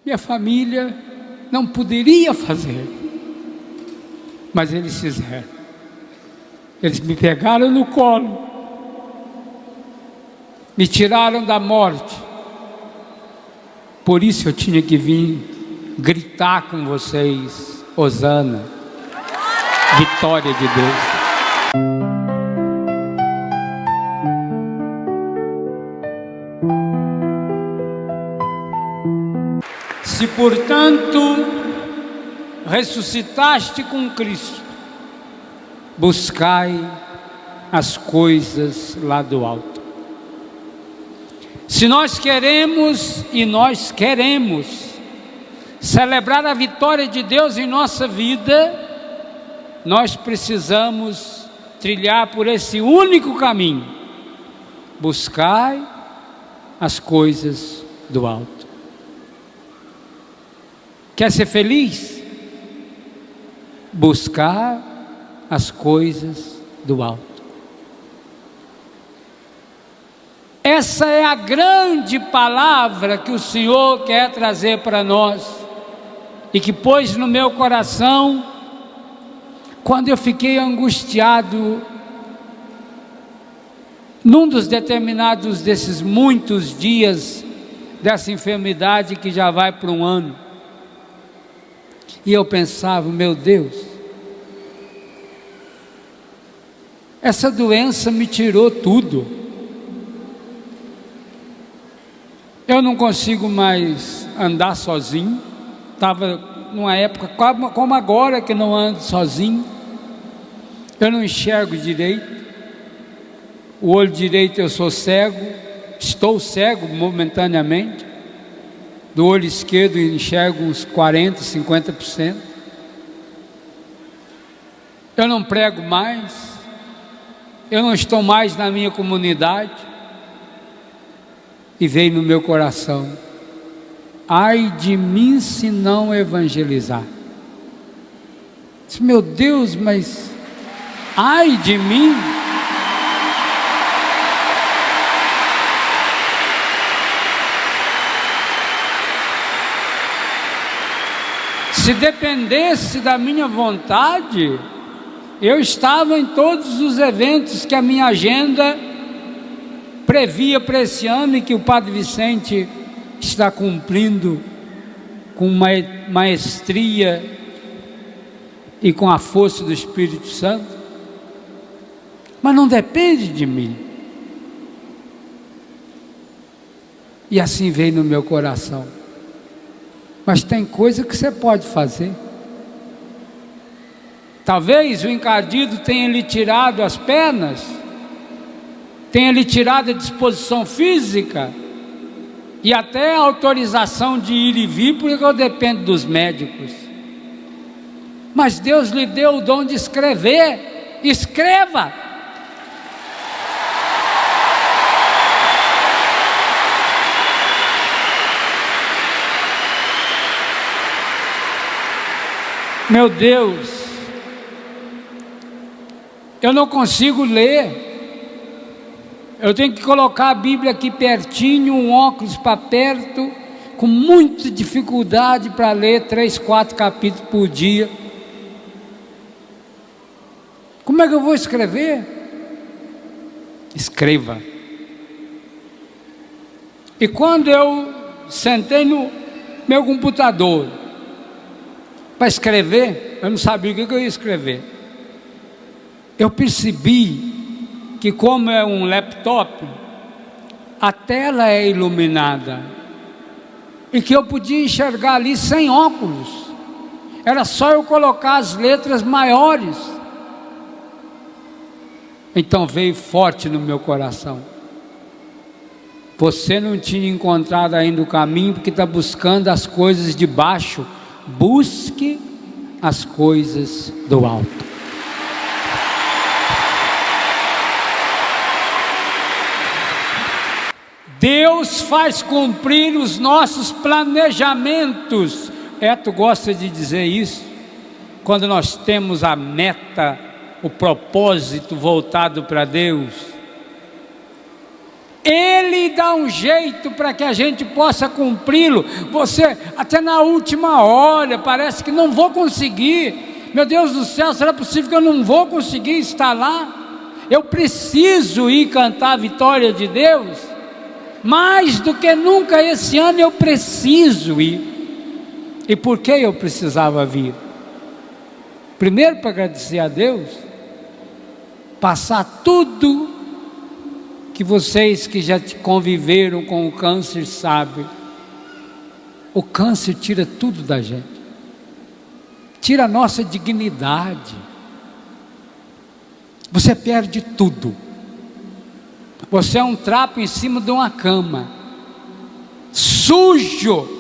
Minha família não poderia fazer, mas eles fizeram. Eles me pegaram no colo, me tiraram da morte. Por isso eu tinha que vir gritar com vocês: Hosana, vitória de Deus. Se, portanto, ressuscitaste com Cristo, buscai as coisas lá do alto. Se nós queremos, e nós queremos, celebrar a vitória de Deus em nossa vida, nós precisamos trilhar por esse único caminho: buscai as coisas do alto. Quer ser feliz? Buscar as coisas do alto. Essa é a grande palavra que o Senhor quer trazer para nós, e que pôs no meu coração quando eu fiquei angustiado num dos determinados desses muitos dias dessa enfermidade que já vai para um ano. E eu pensava: meu Deus, essa doença me tirou tudo. Eu não consigo mais andar sozinho. Estava numa época como agora que não ando sozinho. Eu não enxergo direito. O olho direito eu sou cego. Estou cego momentaneamente. Do olho esquerdo enxergo uns 40%, 50%. Eu não prego mais. Eu não estou mais na minha comunidade. E veio no meu coração: ai de mim se não evangelizar. Disse: meu Deus, mas ai de mim. Se dependesse da minha vontade, eu estava em todos os eventos que a minha agenda previa para esse ano, e que o Padre Vicente está cumprindo com maestria e com a força do Espírito Santo. Mas não depende de mim. E assim veio no meu coração: mas tem coisa que você pode fazer. Talvez o encardido tenha lhe tirado as pernas, tenha lhe tirado a disposição física e até a autorização de ir e vir, porque eu dependo dos médicos. Mas Deus lhe deu o dom de escrever. Escreva! Meu Deus, eu não consigo ler. Eu tenho que colocar a Bíblia aqui pertinho, um óculos para perto, com muita dificuldade para ler 3, 4 capítulos por dia. Como é que eu vou escrever? Escreva. E quando eu sentei no meu computador para escrever, eu não sabia o que eu ia escrever. Eu percebi que, como é um laptop, a tela é iluminada, e que eu podia enxergar ali sem óculos. Era só eu colocar as letras maiores. Então veio forte no meu coração: você não tinha encontrado ainda o caminho, porque está buscando as coisas de baixo. Busque as coisas do alto. Deus faz cumprir os nossos planejamentos. Tu gosta de dizer isso? Quando nós temos a meta, o propósito voltado para Deus, Ele dá um jeito para que a gente possa cumpri-lo. Você, até na última hora, parece que não vou conseguir. Meu Deus do céu, será possível que eu não vou conseguir estar lá? Eu preciso ir cantar a vitória de Deus. Mais do que nunca esse ano eu preciso ir. E por que eu precisava vir? Primeiro, para agradecer a Deus, passar tudo que vocês que já conviveram com o câncer sabem. O câncer tira tudo da gente, tira a nossa dignidade. Você perde tudo. Você é um trapo em cima de uma cama, sujo.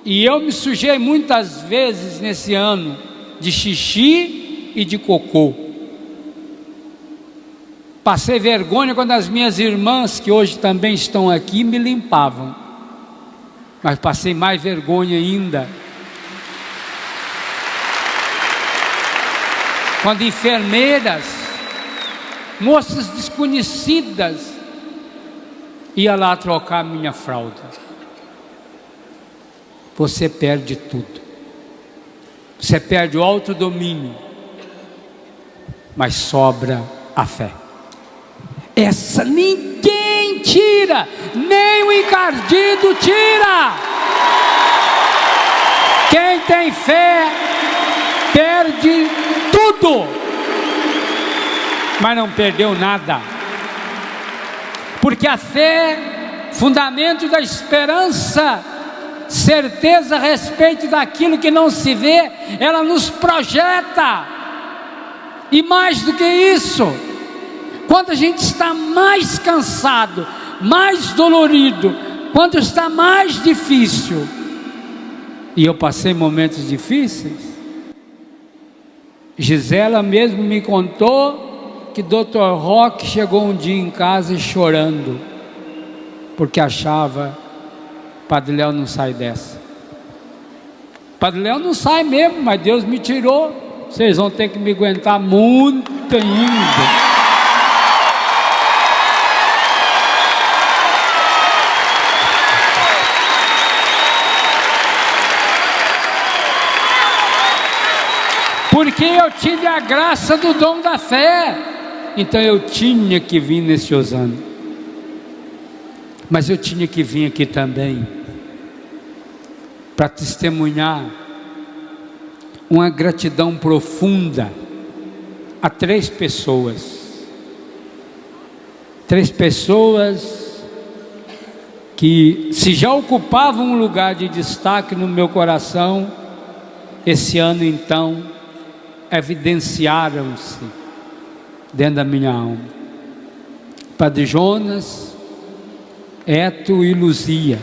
E eu me sujei muitas vezes nesse ano de xixi e de cocô. Passei vergonha quando as minhas irmãs, que hoje também estão aqui, me limpavam. Mas passei mais vergonha ainda quando enfermeiras, moças desconhecidas, iam lá trocar minha fralda. Você perde tudo. Você perde o autodomínio, mas sobra a fé. Essa ninguém tira, nem o encardido tira. Quem tem fé perde tudo, mas não perdeu nada, porque a fé, fundamento da esperança, certeza a respeito daquilo que não se vê, ela nos projeta. E mais do que isso, quando a gente está mais cansado, mais dolorido, quando está mais difícil, e eu passei momentos difíceis, Gisela mesmo me contou que Dr. Roque chegou um dia em casa chorando, porque achava, Padre Léo não sai dessa. Padre Léo não sai mesmo, mas Deus me tirou. Vocês vão ter que me aguentar muito ainda. Porque eu tive a graça do dom da fé, então eu tinha que vir nesse Osana. Mas eu tinha que vir aqui também para testemunhar uma gratidão profunda a três pessoas que, se já ocupavam um lugar de destaque no meu coração, esse ano então evidenciaram-se dentro da minha alma. Padre Jonas, Eto e Luzia.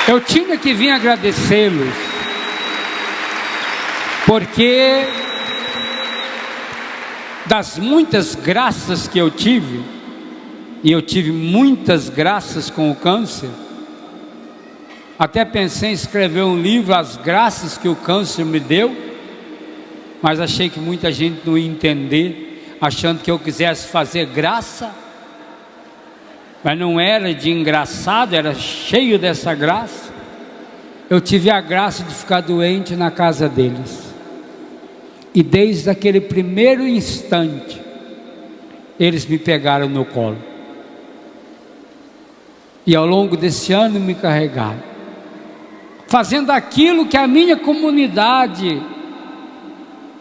Eu tinha que vir agradecê-los, porque das muitas graças que eu tive, e eu tive muitas graças com o câncer, até pensei em escrever um livro, as graças que o câncer me deu, mas achei que muita gente não ia entender, achando que eu quisesse fazer graça, mas não era de engraçado, era cheio dessa graça. Eu tive a graça de ficar doente na casa deles, e desde aquele primeiro instante, eles me pegaram no colo, e ao longo desse ano me carregaram, fazendo aquilo que a minha comunidade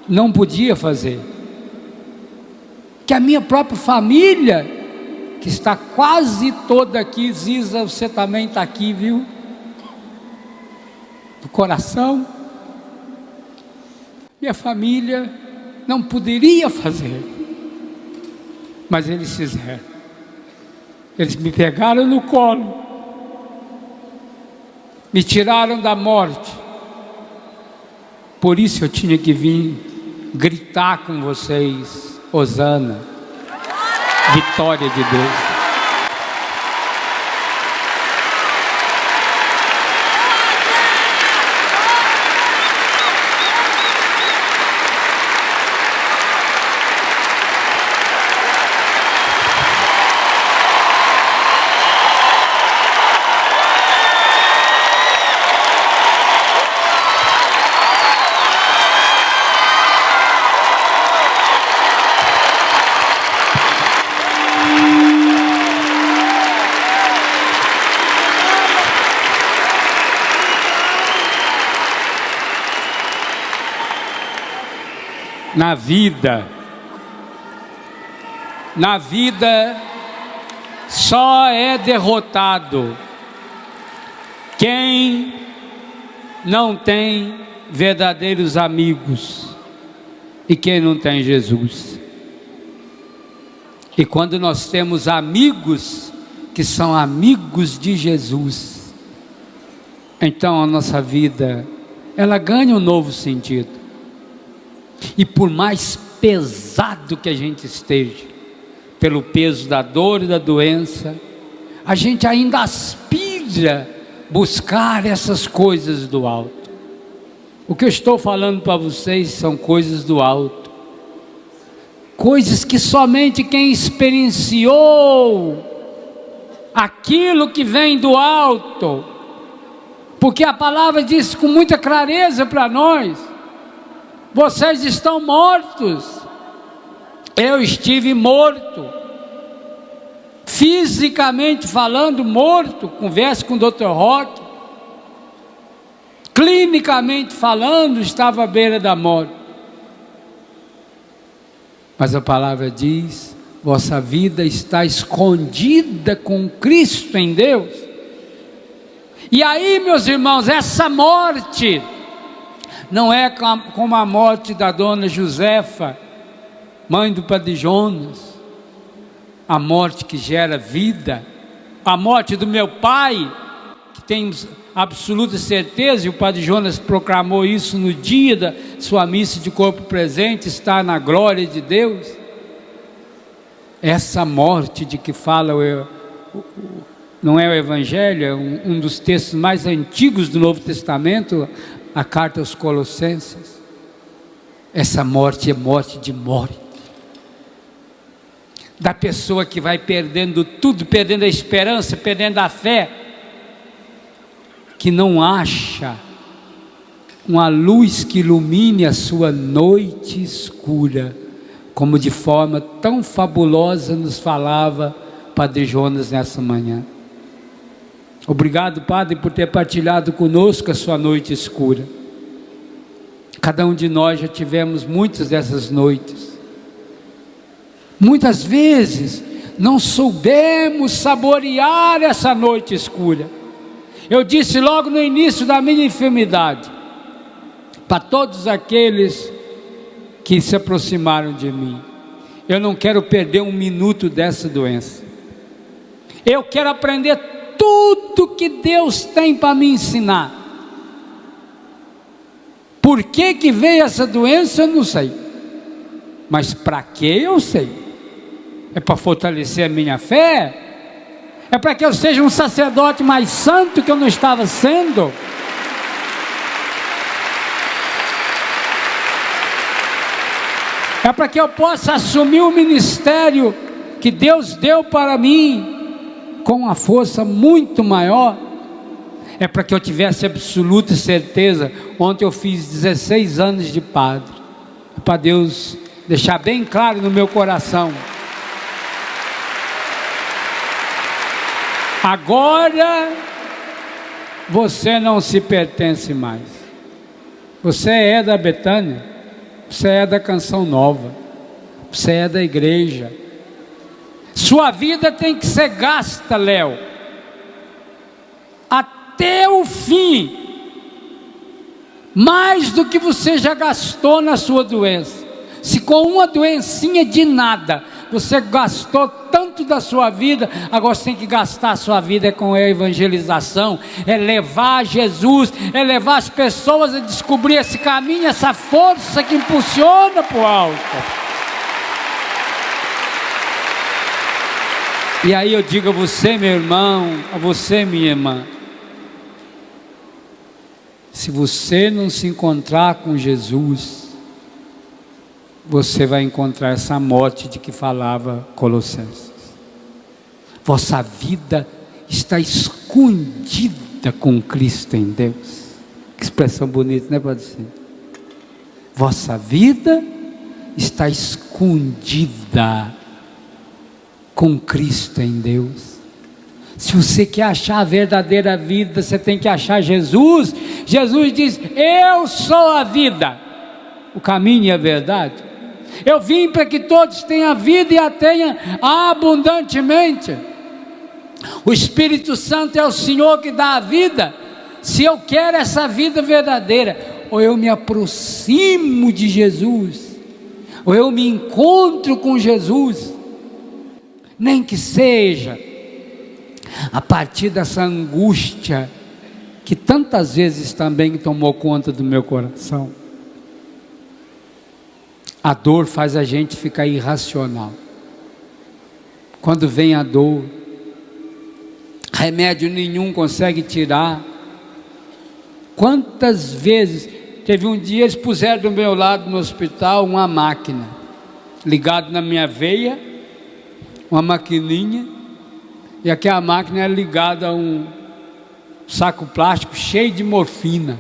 não podia fazer, que a minha própria família, que está quase toda aqui, Ziza, você também está aqui, viu? Do coração, minha família não poderia fazer, mas eles fizeram. Eles me pegaram no colo, me tiraram da morte. Por isso eu tinha que vir gritar com vocês, Osana, vitória de Deus. Na vida só é derrotado quem não tem verdadeiros amigos e quem não tem Jesus. E quando nós temos amigos que são amigos de Jesus, então a nossa vida, ela ganha um novo sentido. E por mais pesado que a gente esteja, pelo peso da dor e da doença, a gente ainda aspira buscar essas coisas do alto. O que eu estou falando para vocês são coisas do alto, coisas que somente quem experienciou aquilo que vem do alto, porque a palavra diz com muita clareza para nós: vocês estão mortos. Eu estive morto, fisicamente falando morto, converso com o Dr. Roque, clinicamente falando, estava à beira da morte. Mas a palavra diz: vossa vida está escondida com Cristo em Deus. E aí, meus irmãos, essa morte não é como a morte da dona Josefa, mãe do Padre Jonas, a morte que gera vida, a morte do meu pai, que temos absoluta certeza, e o Padre Jonas proclamou isso no dia da sua missa de corpo presente, está na glória de Deus. Essa morte de que fala não é o Evangelho, é um dos textos mais antigos do Novo Testamento, a carta aos Colossenses. Essa morte é morte de morte, da pessoa que vai perdendo tudo, perdendo a esperança, perdendo a fé, que não acha uma luz que ilumine a sua noite escura, como de forma tão fabulosa nos falava Padre Jonas nessa manhã. Obrigado, Padre, por ter partilhado conosco a sua noite escura. Cada um de nós já tivemos muitas dessas noites. Muitas vezes não soubemos saborear essa noite escura. Eu disse logo no início da minha enfermidade, para todos aqueles que se aproximaram de mim: eu não quero perder um minuto dessa doença. Eu quero aprender tudo que Deus tem para me ensinar. Por que que veio essa doença, eu não sei, mas para que eu sei. É para fortalecer a minha fé, é para que eu seja um sacerdote mais santo que eu não estava sendo. É para que eu possa assumir o ministério que Deus deu para mim com uma força muito maior. É para que eu tivesse absoluta certeza. Ontem eu fiz 16 anos de padre, para Deus deixar bem claro no meu coração: agora você não se pertence mais. Você é da Betânia, você é da Canção Nova, você é da igreja. Sua vida tem que ser gasta, Léo, até o fim, mais do que você já gastou na sua doença. Se com uma doencinha de nada você gastou tanto da sua vida, agora você tem que gastar a sua vida com a evangelização, é levar Jesus, é levar as pessoas a descobrir esse caminho, essa força que impulsiona para o alto. E aí eu digo a você, meu irmão, a você, minha irmã, se você não se encontrar com Jesus, você vai encontrar essa morte de que falava Colossenses. Vossa vida está escondida com Cristo em Deus. Que expressão bonita, né, Padre Cíntia? Vossa vida está escondida com Cristo em Deus. Se você quer achar a verdadeira vida, você tem que achar Jesus. Jesus diz: eu sou a vida, o caminho e a verdade. Eu vim para que todos tenham vida e a tenham abundantemente. O Espírito Santo é o Senhor que dá a vida. Se eu quero essa vida verdadeira, ou eu me aproximo de Jesus, ou eu me encontro com Jesus, nem que seja a partir dessa angústia que tantas vezes também tomou conta do meu coração. A dor faz a gente ficar irracional. Quando vem a dor, remédio nenhum consegue tirar. Quantas vezes, teve um dia eles puseram do meu lado no hospital uma máquina, ligada na minha veia, uma maquininha, e aquela máquina era ligada a um saco plástico cheio de morfina.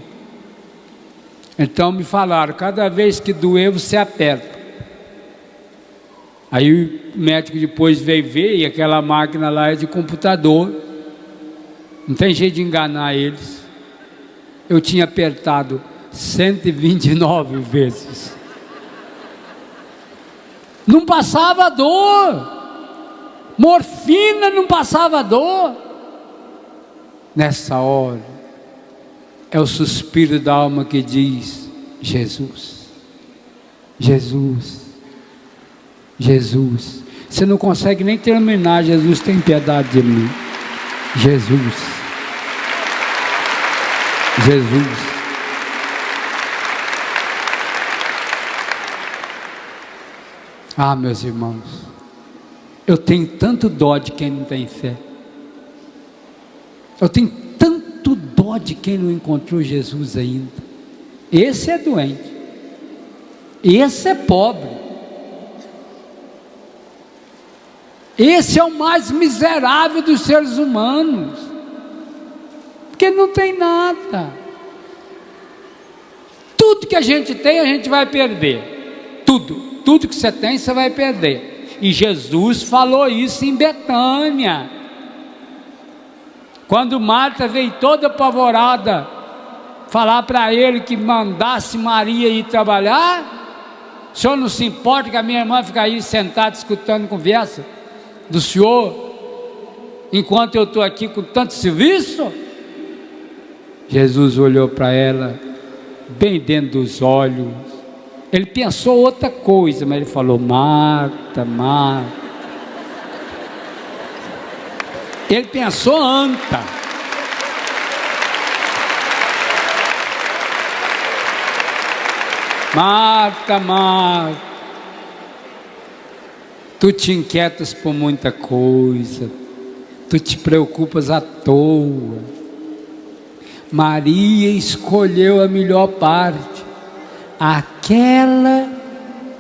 Então me falaram, cada vez que doer você aperta. Aí o médico depois veio ver, e aquela máquina lá é de computador, não tem jeito de enganar eles. Eu tinha apertado 129 vezes, não passava dor, morfina não passava dor. Nessa hora, é o suspiro da alma que diz: Jesus, Jesus, Jesus. Você não consegue nem terminar. Jesus, tem piedade de mim. Jesus, Jesus. Ah, meus irmãos, eu tenho tanto dó de quem não tem fé. Eu tenho tanto dó de quem não encontrou Jesus ainda. Esse é doente, esse é pobre, esse é o mais miserável dos seres humanos, porque não tem nada. Tudo que a gente tem, a gente vai perder. Tudo que você tem, você vai perder. E Jesus falou isso em Betânia, quando Marta veio toda apavorada falar para ele que mandasse Maria ir trabalhar. O senhor não se importa que a minha irmã fica aí sentada escutando conversa do senhor, enquanto eu estou aqui com tanto serviço? Jesus olhou para ela bem dentro dos olhos. Ele pensou outra coisa, mas ele falou: Marta, Marta. Ele pensou anta. Marta, Marta, tu te inquietas por muita coisa, tu te preocupas à toa. Maria escolheu a melhor parte, aquela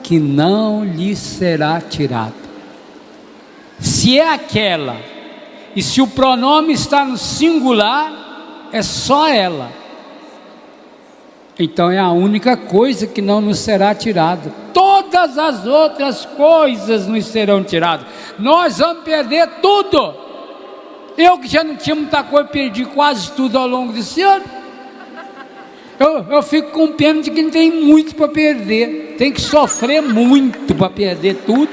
que não lhe será tirada. Se é aquela, e se o pronome está no singular, é só ela. Então é a única coisa que não nos será tirada. Todas as outras coisas nos serão tiradas. Nós vamos perder tudo. Eu que já não tinha muita coisa, perdi quase tudo ao longo desse ano. Eu fico com pena de quem tem muito para perder. Tem que sofrer muito para perder tudo.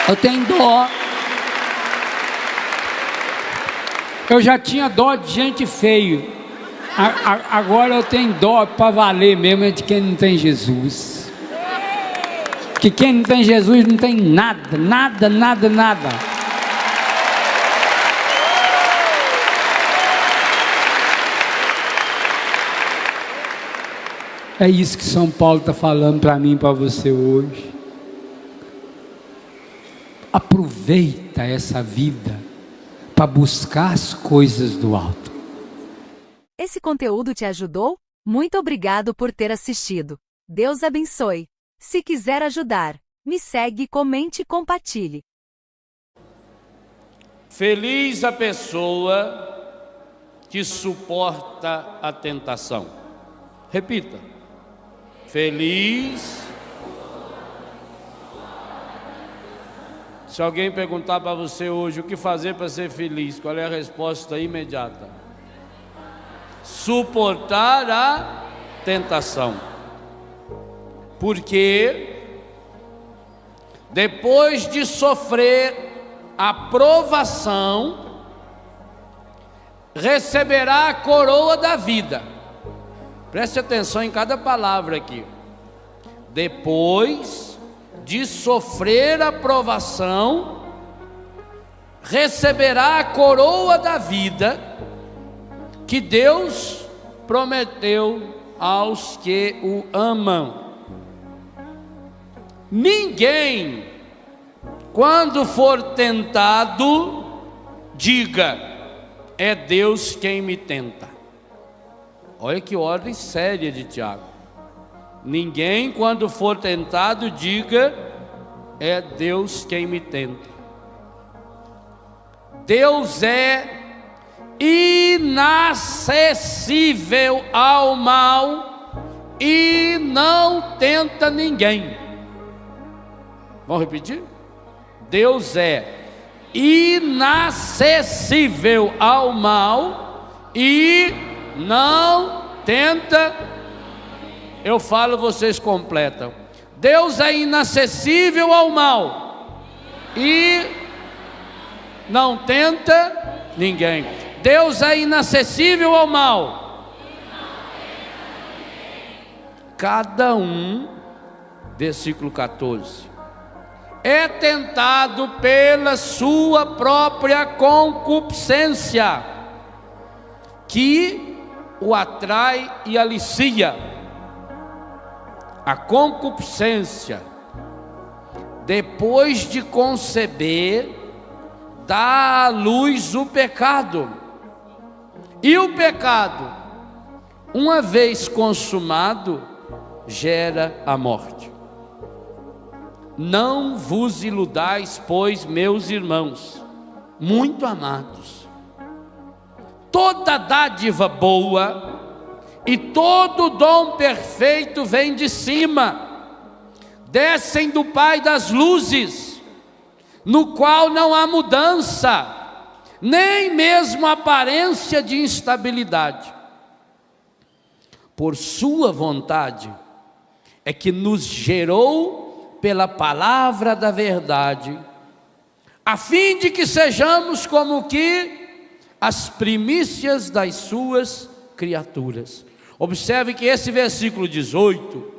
Eu tenho dó. Eu já tinha dó de gente feio. Agora eu tenho dó para valer mesmo é de quem não tem Jesus. Porque quem não tem Jesus não tem nada, nada, nada, nada. É isso que São Paulo está falando para mim e para você hoje. Aproveita essa vida para buscar as coisas do alto. Esse conteúdo te ajudou? Muito obrigado por ter assistido. Deus abençoe. Se quiser ajudar, me segue, comente e compartilhe. Feliz a pessoa que suporta a tentação. Repita. Feliz. Se alguém perguntar para você hoje o que fazer para ser feliz, qual é a resposta imediata? Suportar a tentação. Porque depois de sofrer a provação, receberá a coroa da vida. Preste atenção em cada palavra aqui. Depois de sofrer a provação, receberá a coroa da vida que Deus prometeu aos que o amam. Ninguém, quando for tentado, diga: é Deus quem me tenta. Olha que ordem séria de Tiago. Ninguém, quando for tentado, diga: é Deus quem me tenta. Deus é inacessível ao mal e não tenta ninguém. Vamos repetir? Deus é inacessível ao mal e não tenta. Eu falo, vocês completam. Deus é inacessível ao mal e não tenta ninguém. Deus é inacessível ao mal. Cada um, versículo 14, é tentado pela sua própria concupiscência, que o atrai e alicia. A concupiscência, depois de conceber, dá à luz o pecado. E o pecado, uma vez consumado, gera a morte. Não vos iludais, pois, meus irmãos, muito amados, toda dádiva boa e todo dom perfeito vem de cima, descem do Pai das luzes, no qual não há mudança, nem mesmo aparência de instabilidade. Por sua vontade é que nos gerou pela palavra da verdade, a fim de que sejamos como que as primícias das suas criaturas. Observe que esse versículo 18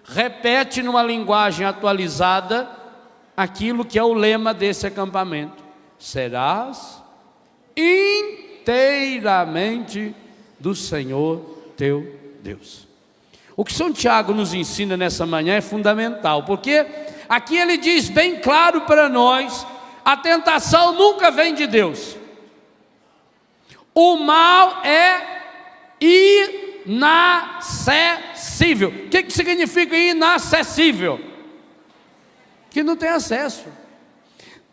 repete numa linguagem atualizada aquilo que é o lema desse acampamento: serás inteiramente do Senhor teu Deus. O que São Tiago nos ensina nessa manhã é fundamental, porque aqui ele diz bem claro para nós: a tentação nunca vem de Deus. O mal é inacessível. O que significa inacessível? Que não tem acesso,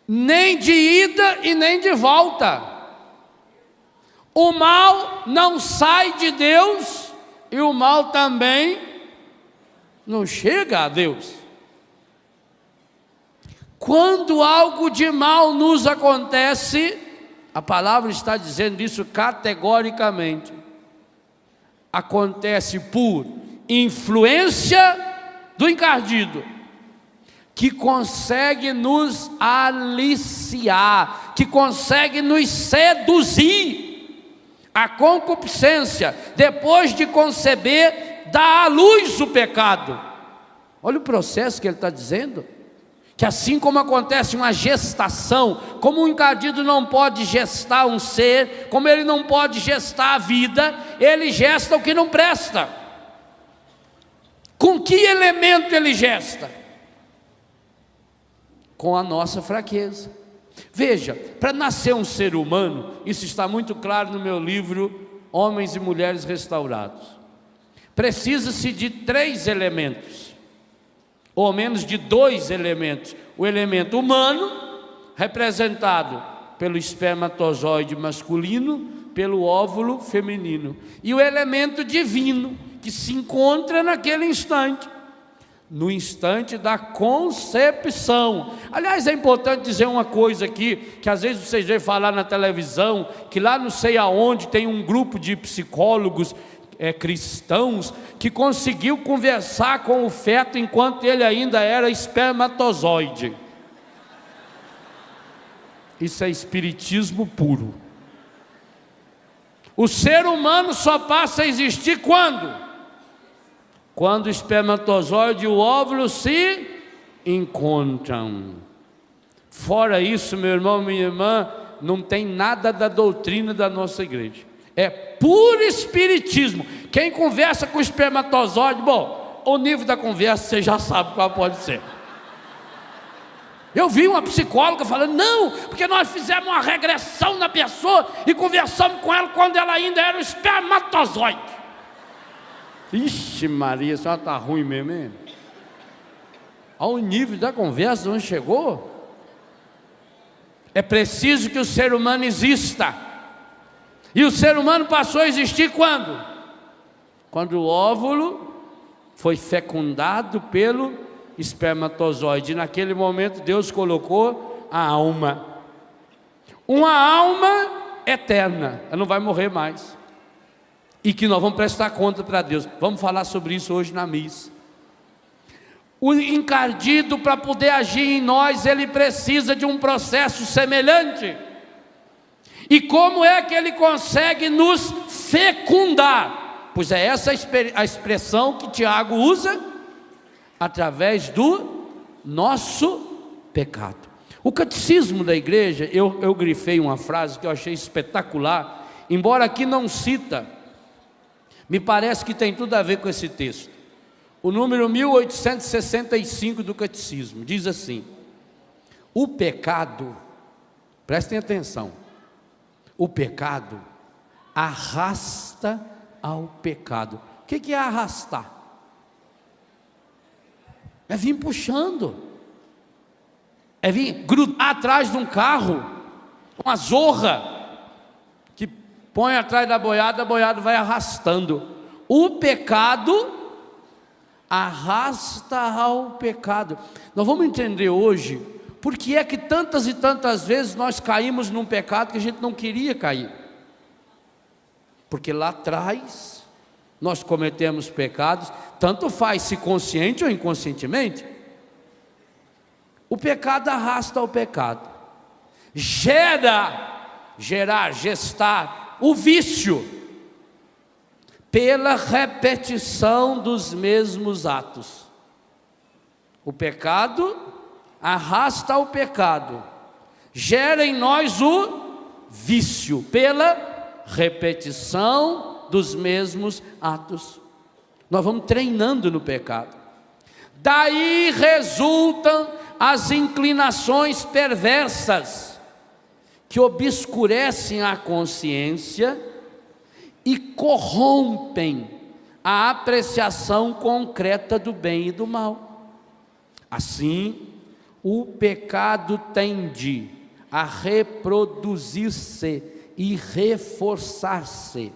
nem de ida e nem de volta. O mal não sai de Deus e o mal também não chega a Deus. Quando algo de mal nos acontece, a palavra está dizendo isso categoricamente, acontece por influência do encardido, que consegue nos aliciar, que consegue nos seduzir. A concupiscência, depois de conceber, dá à luz o pecado. Olha o processo que ele está dizendo, que assim como acontece uma gestação, como um encardido não pode gestar um ser, como ele não pode gestar a vida, ele gesta o que não presta. Com que elemento ele gesta? Com a nossa fraqueza. Veja, para nascer um ser humano, isso está muito claro no meu livro Homens e Mulheres Restaurados, precisa-se de 3 elementos, ou menos de 2 elementos: o elemento humano, representado pelo espermatozoide masculino, pelo óvulo feminino, e o elemento divino, que se encontra naquele instante, no instante da concepção. Aliás, é importante dizer uma coisa aqui, que às vezes vocês veem falar na televisão, que lá não sei aonde tem um grupo de psicólogos cristãos que conseguiu conversar com o feto enquanto ele ainda era espermatozoide. Isso é espiritismo puro. O ser humano só passa a existir quando? Quando o espermatozoide e o óvulo se encontram. Fora isso, meu irmão, minha irmã, não tem nada da doutrina da nossa igreja. É puro espiritismo. Quem conversa com o espermatozoide, bom, o nível da conversa você já sabe qual pode ser. Eu vi uma psicóloga falando, não, porque nós fizemos uma regressão na pessoa e conversamos com ela quando ela ainda era um espermatozoide. Ixi Maria, a senhora está ruim mesmo, hein? Ao nível da conversa onde chegou. É preciso que o ser humano exista. E o ser humano passou a existir quando? Quando o óvulo foi fecundado pelo espermatozoide. E naquele momento Deus colocou a alma. Uma alma eterna. Ela não vai morrer mais. E que nós vamos prestar conta para Deus. Vamos falar sobre isso hoje na missa. O encardido, para poder agir em nós, ele precisa de um processo semelhante. E como é que ele consegue nos fecundar? Pois é essa a expressão que Tiago usa, através do nosso pecado. O catecismo da igreja, eu grifei uma frase que eu achei espetacular, embora aqui não cita, me parece que tem tudo a ver com esse texto. O número 1865 do catecismo diz assim: o pecado, prestem atenção, o pecado arrasta ao pecado. O que é arrastar? É vir puxando, é vir grudar atrás de um carro, uma zorra, que põe atrás da boiada, a boiada vai arrastando. O pecado arrasta ao pecado. Nós vamos entender hoje por que é que tantas e tantas vezes nós caímos num pecado que a gente não queria cair. Porque lá atrás nós cometemos pecados, tanto faz se consciente ou inconscientemente. O pecado arrasta ao pecado, gestar o vício pela repetição dos mesmos atos. O pecado arrasta ao pecado, gera em nós o vício pela repetição dos mesmos atos. Nós vamos treinando no pecado. Daí resultam as inclinações perversas que obscurecem a consciência e corrompem a apreciação concreta do bem e do mal. Assim, o pecado tende a reproduzir-se e reforçar-se.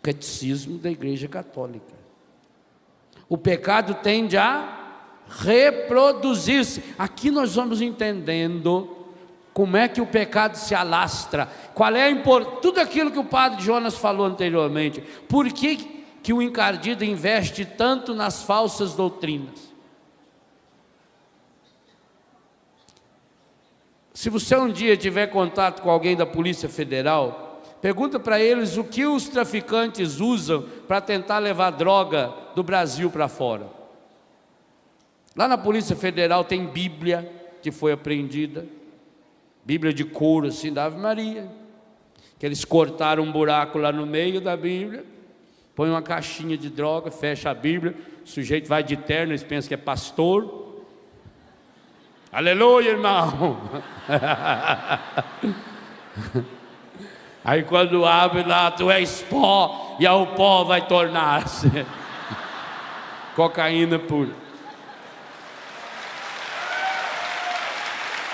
Catecismo da Igreja Católica. O pecado tende a reproduzir-se. Aqui nós vamos entendendo como é que o pecado se alastra, qual é a importância, tudo aquilo que o padre Jonas falou anteriormente. Por que o encardido investe tanto nas falsas doutrinas? Se você um dia tiver contato com alguém da Polícia Federal, pergunta para eles o que os traficantes usam para tentar levar droga do Brasil para fora. Lá na Polícia Federal tem Bíblia que foi apreendida, Bíblia de couro assim da Ave Maria, que eles cortaram um buraco lá no meio da Bíblia, põe uma caixinha de droga, fecha a Bíblia, o sujeito vai de terno, eles pensam que é pastor. Aleluia, irmão. Aí quando abre lá, tu és pó, e ao pó vai tornar-se cocaína pura.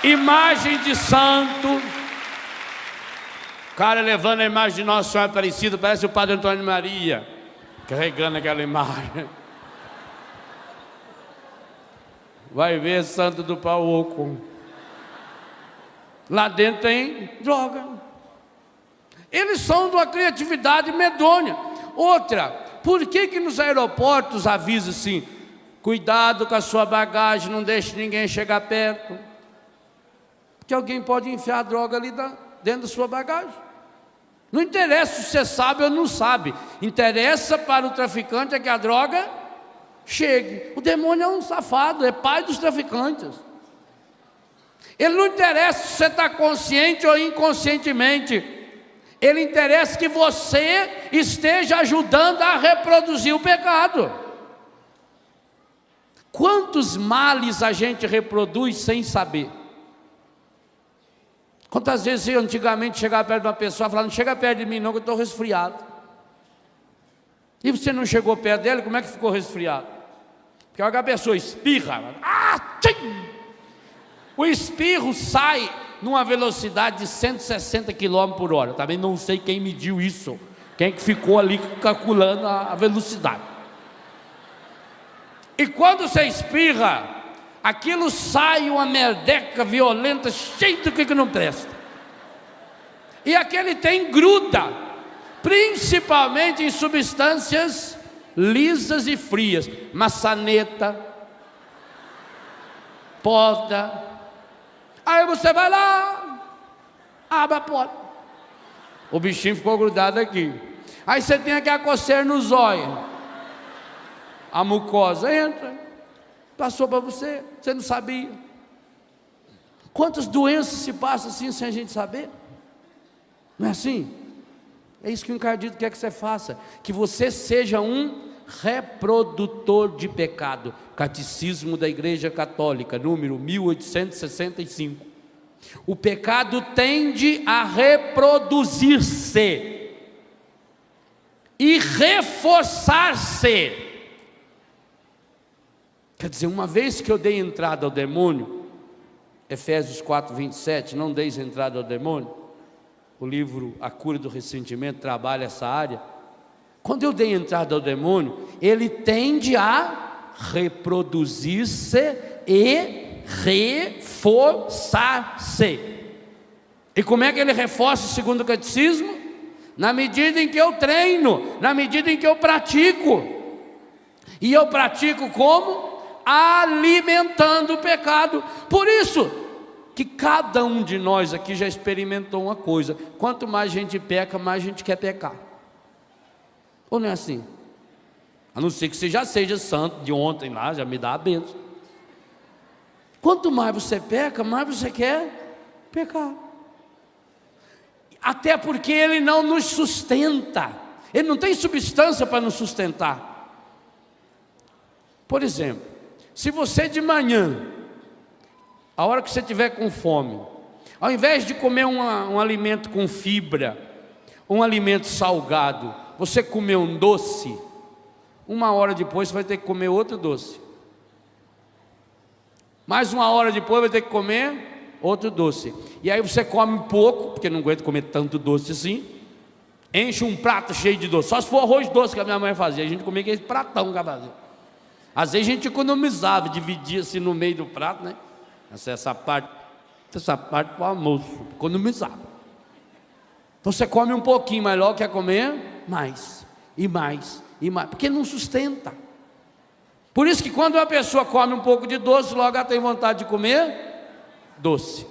Imagem de santo, o cara levando a imagem de Nossa Senhora Aparecida, parece o Padre Antônio Maria, carregando aquela imagem. Vai ver santo do pau oco. Lá dentro tem droga. Eles são de uma criatividade medonha. Outra, por que nos aeroportos avisa assim: cuidado com a sua bagagem, não deixe ninguém chegar perto? Porque alguém pode enfiar a droga ali dentro da sua bagagem. Não interessa se você sabe ou não sabe, interessa para o traficante é que a droga chegue. O demônio é um safado, é pai dos traficantes. Ele não interessa se você está consciente ou inconscientemente, ele interessa que você esteja ajudando a reproduzir o pecado. Quantos males a gente reproduz sem saber? Quantas vezes eu antigamente chegava perto de uma pessoa e falava: não chega perto de mim não, que eu estou resfriado. E você não chegou perto dele, como é que ficou resfriado? Porque a pessoa espirra, o espirro sai numa velocidade de 160 km por hora. Também não sei quem mediu isso, quem que ficou ali calculando a velocidade. E quando você espirra, aquilo sai uma merdeca violenta, cheio do que não presta. E aquele tem gruda, principalmente em substâncias lisas e frias, maçaneta, porta. Aí você vai lá, abre a porta, o bichinho ficou grudado aqui. Aí você tem aquela coceira no zóio, a mucosa entra, passou para você, você não sabia. Quantas doenças se passam assim sem a gente saber? Não é assim? É isso que o encardido quer que você faça, que você seja um reprodutor de pecado. Catecismo da Igreja Católica, número 1865. O pecado tende a reproduzir-se e reforçar-se. Quer dizer, uma vez que eu dei entrada ao demônio, Efésios 4:27, não deis entrada ao demônio. O livro A Cura do Ressentimento trabalha essa área. Quando eu dei entrada ao demônio, ele tende a reproduzir-se e reforçar-se. E como é que ele reforça segundo o catecismo? Na medida em que eu treino, na medida em que eu pratico. E eu pratico como? Alimentando o pecado. Por isso que cada um de nós aqui já experimentou uma coisa: quanto mais a gente peca, mais a gente quer pecar. Ou não é assim? A não ser que você já seja santo de ontem lá, já me dá a bênção. Quanto mais você peca, mais você quer pecar. Até porque ele não nos sustenta, ele não tem substância para nos sustentar. Por exemplo, se você de manhã, a hora que você estiver com fome, ao invés de comer um alimento com fibra, um alimento salgado, você comer um doce, uma hora depois você vai ter que comer outro doce. Mais uma hora depois vai ter que comer outro doce. E aí você come pouco, porque não aguenta comer tanto doce assim, enche um prato cheio de doce. Só se for arroz doce que a minha mãe fazia, a gente comia aquele pratão que ela fazia. Às vezes a gente economizava, dividia assim no meio do prato, né? Essa parte para o almoço, economizava. Então você come um pouquinho, mas logo quer comer mais, e mais, e mais, porque não sustenta. Por isso que quando uma pessoa come um pouco de doce, logo ela tem vontade de comer doce,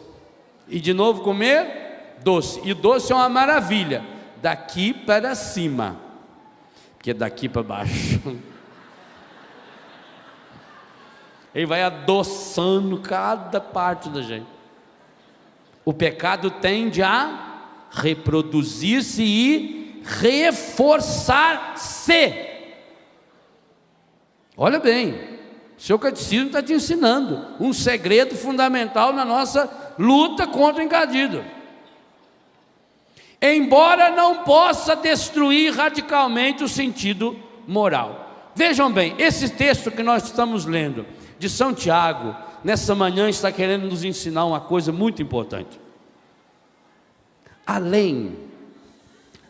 e de novo comer doce. E doce é uma maravilha, daqui para cima, porque daqui para baixo ele vai adoçando cada parte da gente. O pecado tende a reproduzir-se e reforçar-se. Olha bem, o seu catecismo está te ensinando um segredo fundamental na nossa luta contra o encardido. Embora não possa destruir radicalmente o sentido moral. Vejam bem, esse texto que nós estamos lendo de São Tiago, nessa manhã está querendo nos ensinar uma coisa muito importante. Além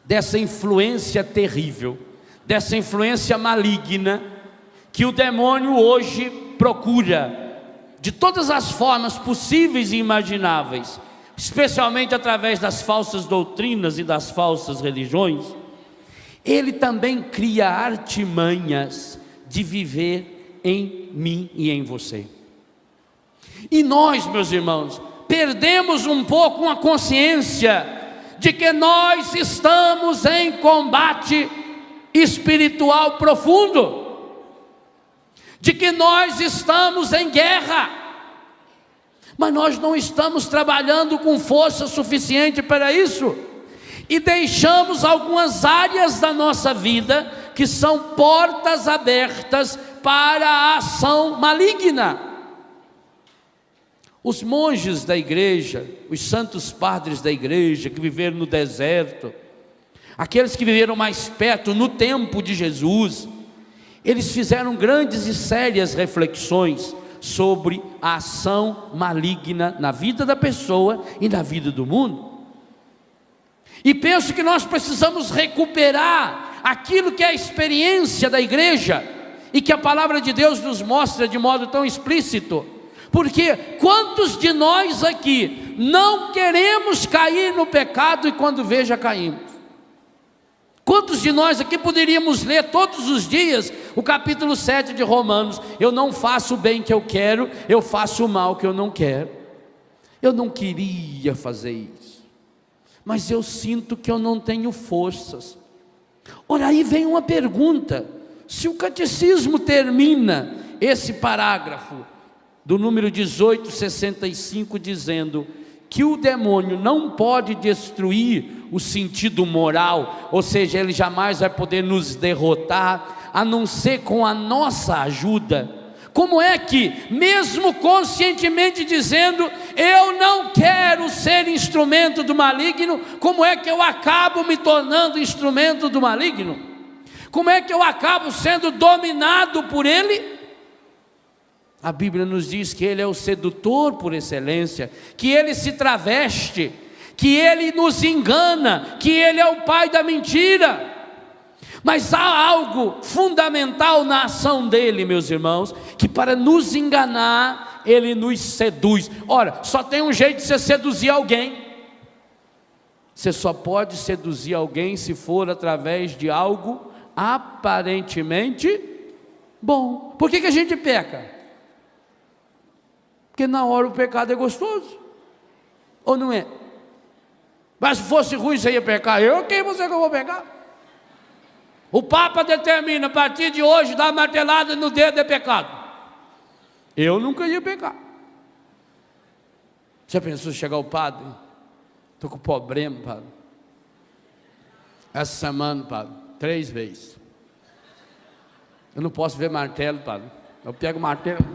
dessa influência terrível, dessa influência maligna, que o demônio hoje procura, de todas as formas possíveis e imagináveis, especialmente através das falsas doutrinas e das falsas religiões, ele também cria artimanhas de viver em mim e em você. E nós, meus irmãos, perdemos um pouco a consciência de que nós estamos em combate espiritual profundo, de que nós estamos em guerra, mas nós não estamos trabalhando com força suficiente para isso, e deixamos algumas áreas da nossa vida que são portas abertas para a ação maligna. Os monges da igreja, os santos padres da igreja que viveram no deserto, aqueles que viveram mais perto no tempo de Jesus, eles fizeram grandes e sérias reflexões sobre a ação maligna na vida da pessoa e na vida do mundo. E penso que nós precisamos recuperar aquilo que é a experiência da igreja e que a palavra de Deus nos mostra de modo tão explícito. Porque quantos de nós aqui não queremos cair no pecado e quando vê já caímos? Quantos de nós aqui poderíamos ler todos os dias o capítulo 7 de Romanos? Eu não faço o bem que eu quero, eu faço o mal que eu não quero. Eu não queria fazer isso, mas eu sinto que eu não tenho forças. Ora, aí vem uma pergunta: se o catecismo termina esse parágrafo do número 1865 dizendo que o demônio não pode destruir o sentido moral, ou seja, ele jamais vai poder nos derrotar, a não ser com a nossa ajuda, como é que, mesmo conscientemente dizendo, eu não quero ser instrumento do maligno, como é que eu acabo me tornando instrumento do maligno? Como é que eu acabo sendo dominado por ele? A Bíblia nos diz que ele é o sedutor por excelência, que ele se traveste, que ele nos engana, que ele é o pai da mentira. Mas há algo fundamental na ação dele, meus irmãos, que para nos enganar, ele nos seduz. Ora, só tem um jeito de você seduzir alguém. Você só pode seduzir alguém se for através de algo aparentemente bom. Por que a gente peca? Porque na hora o pecado é gostoso, ou não é? Mas se fosse ruim você ia pecar. Quem você que eu vou pecar? O Papa determina, a partir de hoje, dar martelada no dedo é pecado. Eu nunca ia pecar. Já pensou se chegar o padre? Estou com problema, padre. Essa semana, padre, 3 vezes. Eu não posso ver martelo, padre. Eu pego o martelo.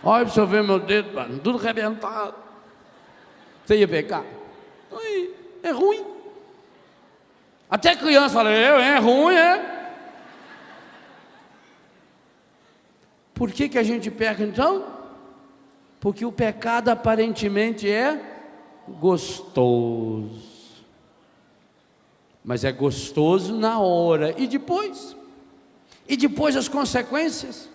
Olha para você ver meu dedo, padre, tudo arrebentado. Você ia pecar? Aí, é ruim. Até criança fala, é ruim, é. Por que a gente peca então? Porque o pecado aparentemente é gostoso. Mas é gostoso na hora. E depois? E depois as consequências?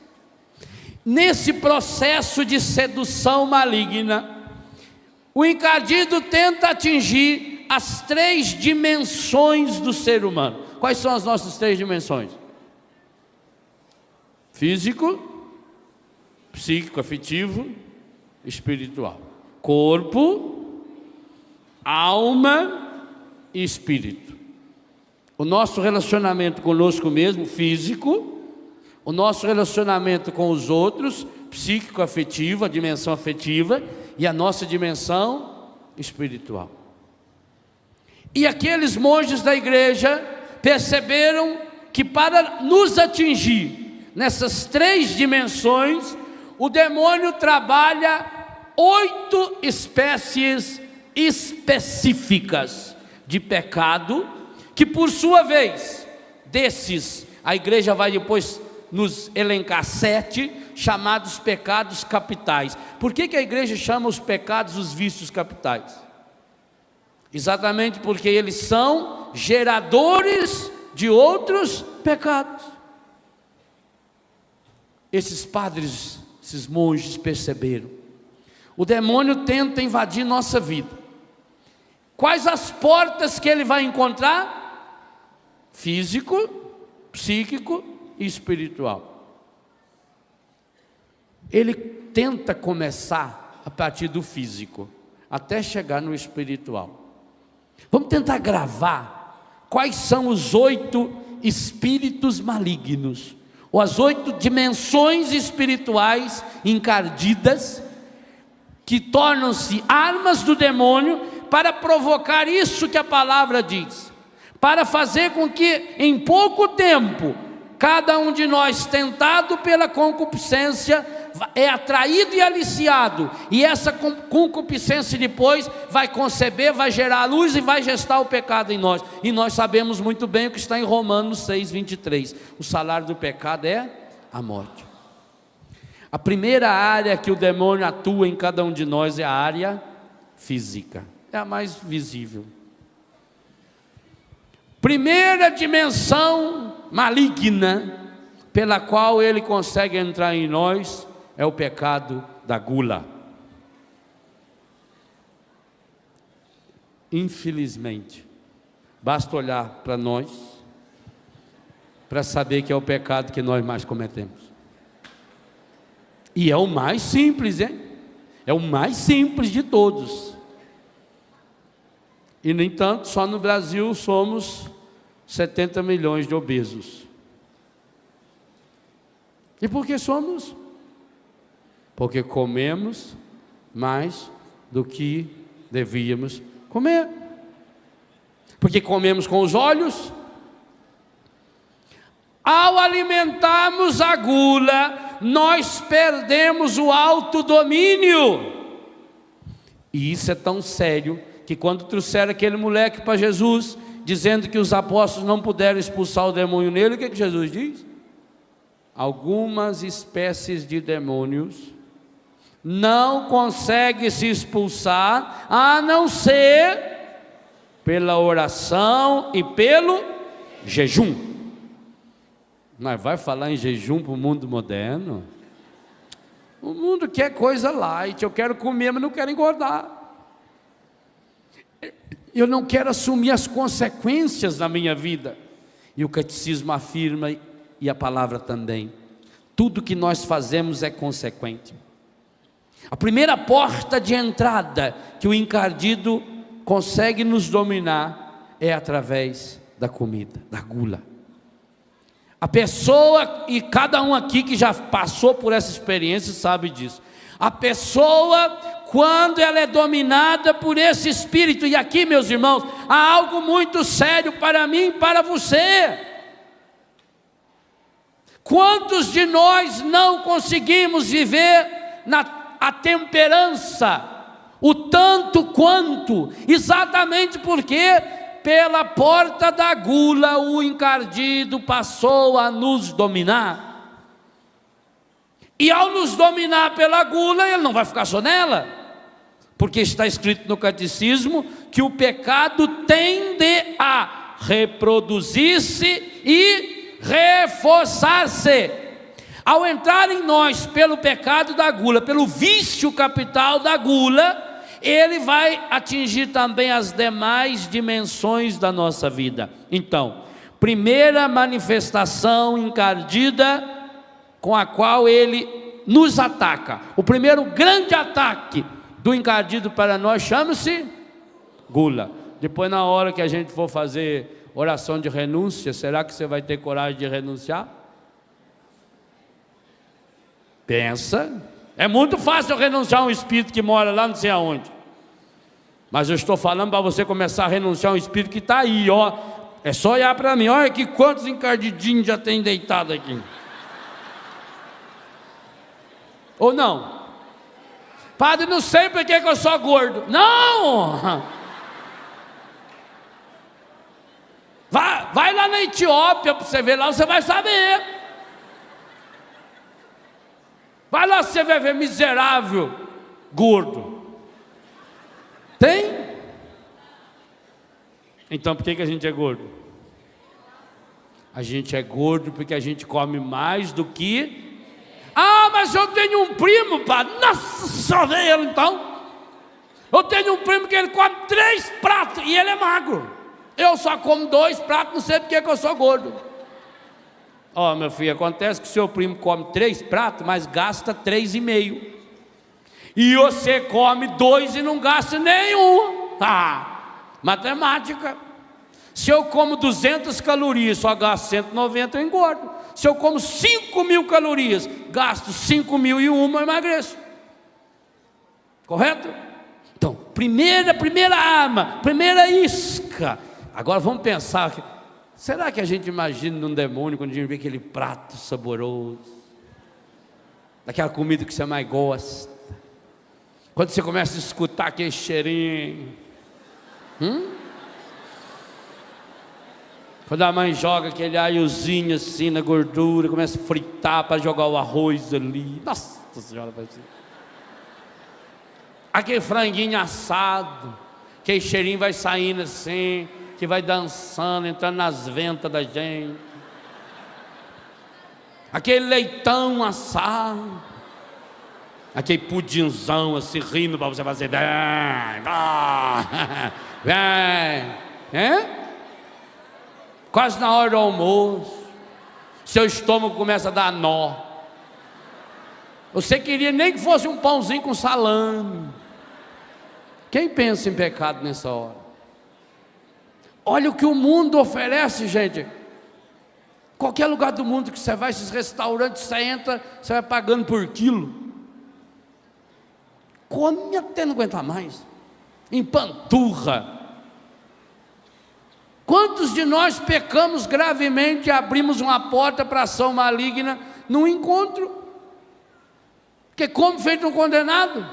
Nesse processo de sedução maligna, o encardido tenta atingir as 3 dimensões do ser humano. Quais são as nossas 3 dimensões? Físico, psíquico, afetivo, espiritual. Corpo, alma e espírito. O nosso relacionamento conosco mesmo, físico, o nosso relacionamento com os outros, psíquico, afetivo, a dimensão afetiva, e a nossa dimensão espiritual. E aqueles monges da igreja perceberam que para nos atingir nessas 3 dimensões, o demônio trabalha 8 espécies específicas de pecado, que por sua vez, desses, a igreja vai depois nos elencar 7 chamados pecados capitais. Por que a igreja chama os pecados os vícios capitais? Exatamente porque eles são geradores de outros pecados. Esses padres, esses monges perceberam. O demônio tenta invadir nossa vida. Quais as portas que ele vai encontrar? físico, psíquico e espiritual. Ele tenta começar a partir do físico, até chegar no espiritual. Vamos tentar gravar quais são os 8 espíritos malignos, ou as 8 dimensões espirituais encardidas, que tornam-se armas do demônio para provocar isso que a palavra diz, para fazer com que em pouco tempo, cada um de nós, tentado pela concupiscência, é atraído e aliciado, e essa concupiscência depois vai conceber, vai gerar a luz e vai gestar o pecado em nós. E nós sabemos muito bem o que está em Romanos 6:23, o salário do pecado é a morte. A primeira área que o demônio atua em cada um de nós é a área física, é a mais visível. Primeira dimensão maligna pela qual ele consegue entrar em nós é o pecado da gula. Infelizmente, basta olhar para nós para saber que é o pecado que nós mais cometemos. E é o mais simples, hein? É o mais simples de todos. E, no entanto, só no Brasil somos 70 milhões de obesos. E por que somos? Porque comemos mais do que devíamos comer. Porque comemos com os olhos. Ao alimentarmos a gula, nós perdemos o autodomínio. E isso é tão sério que quando trouxeram aquele moleque para Jesus, dizendo que os apóstolos não puderam expulsar o demônio nele, o que Jesus diz? Algumas espécies de demônios não conseguem se expulsar, a não ser pela oração e pelo jejum. Mas vai falar em jejum para o mundo moderno? O mundo quer coisa light, eu quero comer, mas não quero engordar. Eu não quero assumir as consequências da minha vida. E o catecismo afirma, e a palavra também, tudo que nós fazemos é consequente. A primeira porta de entrada que o encardido consegue nos dominar é através da comida, da gula. A pessoa, e cada um aqui que já passou por essa experiência sabe disso, a pessoa, quando ela é dominada por esse espírito, e aqui, meus irmãos, há algo muito sério para mim e para você. Quantos de nós não conseguimos viver a temperança, o tanto quanto, exatamente porque pela porta da gula o encardido passou a nos dominar. E ao nos dominar pela gula, ele não vai ficar só nela, porque está escrito no catecismo que o pecado tende a reproduzir-se e reforçar-se. Ao entrar em nós pelo pecado da gula, pelo vício capital da gula, ele vai atingir também as demais dimensões da nossa vida. Então, primeira manifestação encardida com a qual ele nos ataca. O primeiro grande ataque do encardido para nós chama-se gula. Depois, na hora que a gente for fazer oração de renúncia, será que você vai ter coragem de renunciar? Pensa. É muito fácil renunciar a um espírito que mora lá não sei aonde. Mas eu estou falando para você começar a renunciar a um espírito que está aí, ó. É só olhar para mim. Olha aqui quantos encardidinhos já tem deitado aqui. Ou não? Padre, não sei porque que eu sou gordo. Não! Vai lá na Etiópia para você ver lá, você vai saber. Vai lá, você vai ver miserável, gordo. Tem? Então por que a gente é gordo? A gente é gordo porque a gente come mais do que... Ah, mas eu tenho um primo, padre. Nossa, só vê ele então. Eu tenho um primo que ele come 3 pratos e ele é magro. Eu só como 2 pratos, não sei porque que eu sou gordo. Ó, meu filho, acontece que o seu primo come 3 pratos, mas gasta 3,5. E você come 2 e não gasta nenhum. Matemática. Se eu como 200 calorias, só gasto 190, eu engordo. Se eu como 5.000 calorias, gasto 5.001, eu emagreço. Correto? Então, primeira arma, primeira isca. Agora vamos pensar, será que a gente imagina num demônio quando a gente vê aquele prato saboroso, daquela comida que você mais gosta, quando você começa a escutar aquele cheirinho, quando a mãe joga aquele aiozinho assim na gordura, começa a fritar para jogar o arroz ali, nossa senhora, aquele franguinho assado, aquele cheirinho vai saindo assim, que vai dançando, entrando nas ventas da gente, aquele leitão assado, aquele pudinzão assim, rindo para você fazer, quase na hora do almoço, seu estômago começa a dar nó, você queria nem que fosse um pãozinho com salame. Quem pensa em pecado nessa hora? Olha o que o mundo oferece, gente. Qualquer lugar do mundo que você vai, esses restaurantes, você entra, você vai pagando por quilo. Come até não aguentar mais. Empanturra. Quantos de nós pecamos gravemente e abrimos uma porta para ação maligna num encontro? Porque como feito um condenado,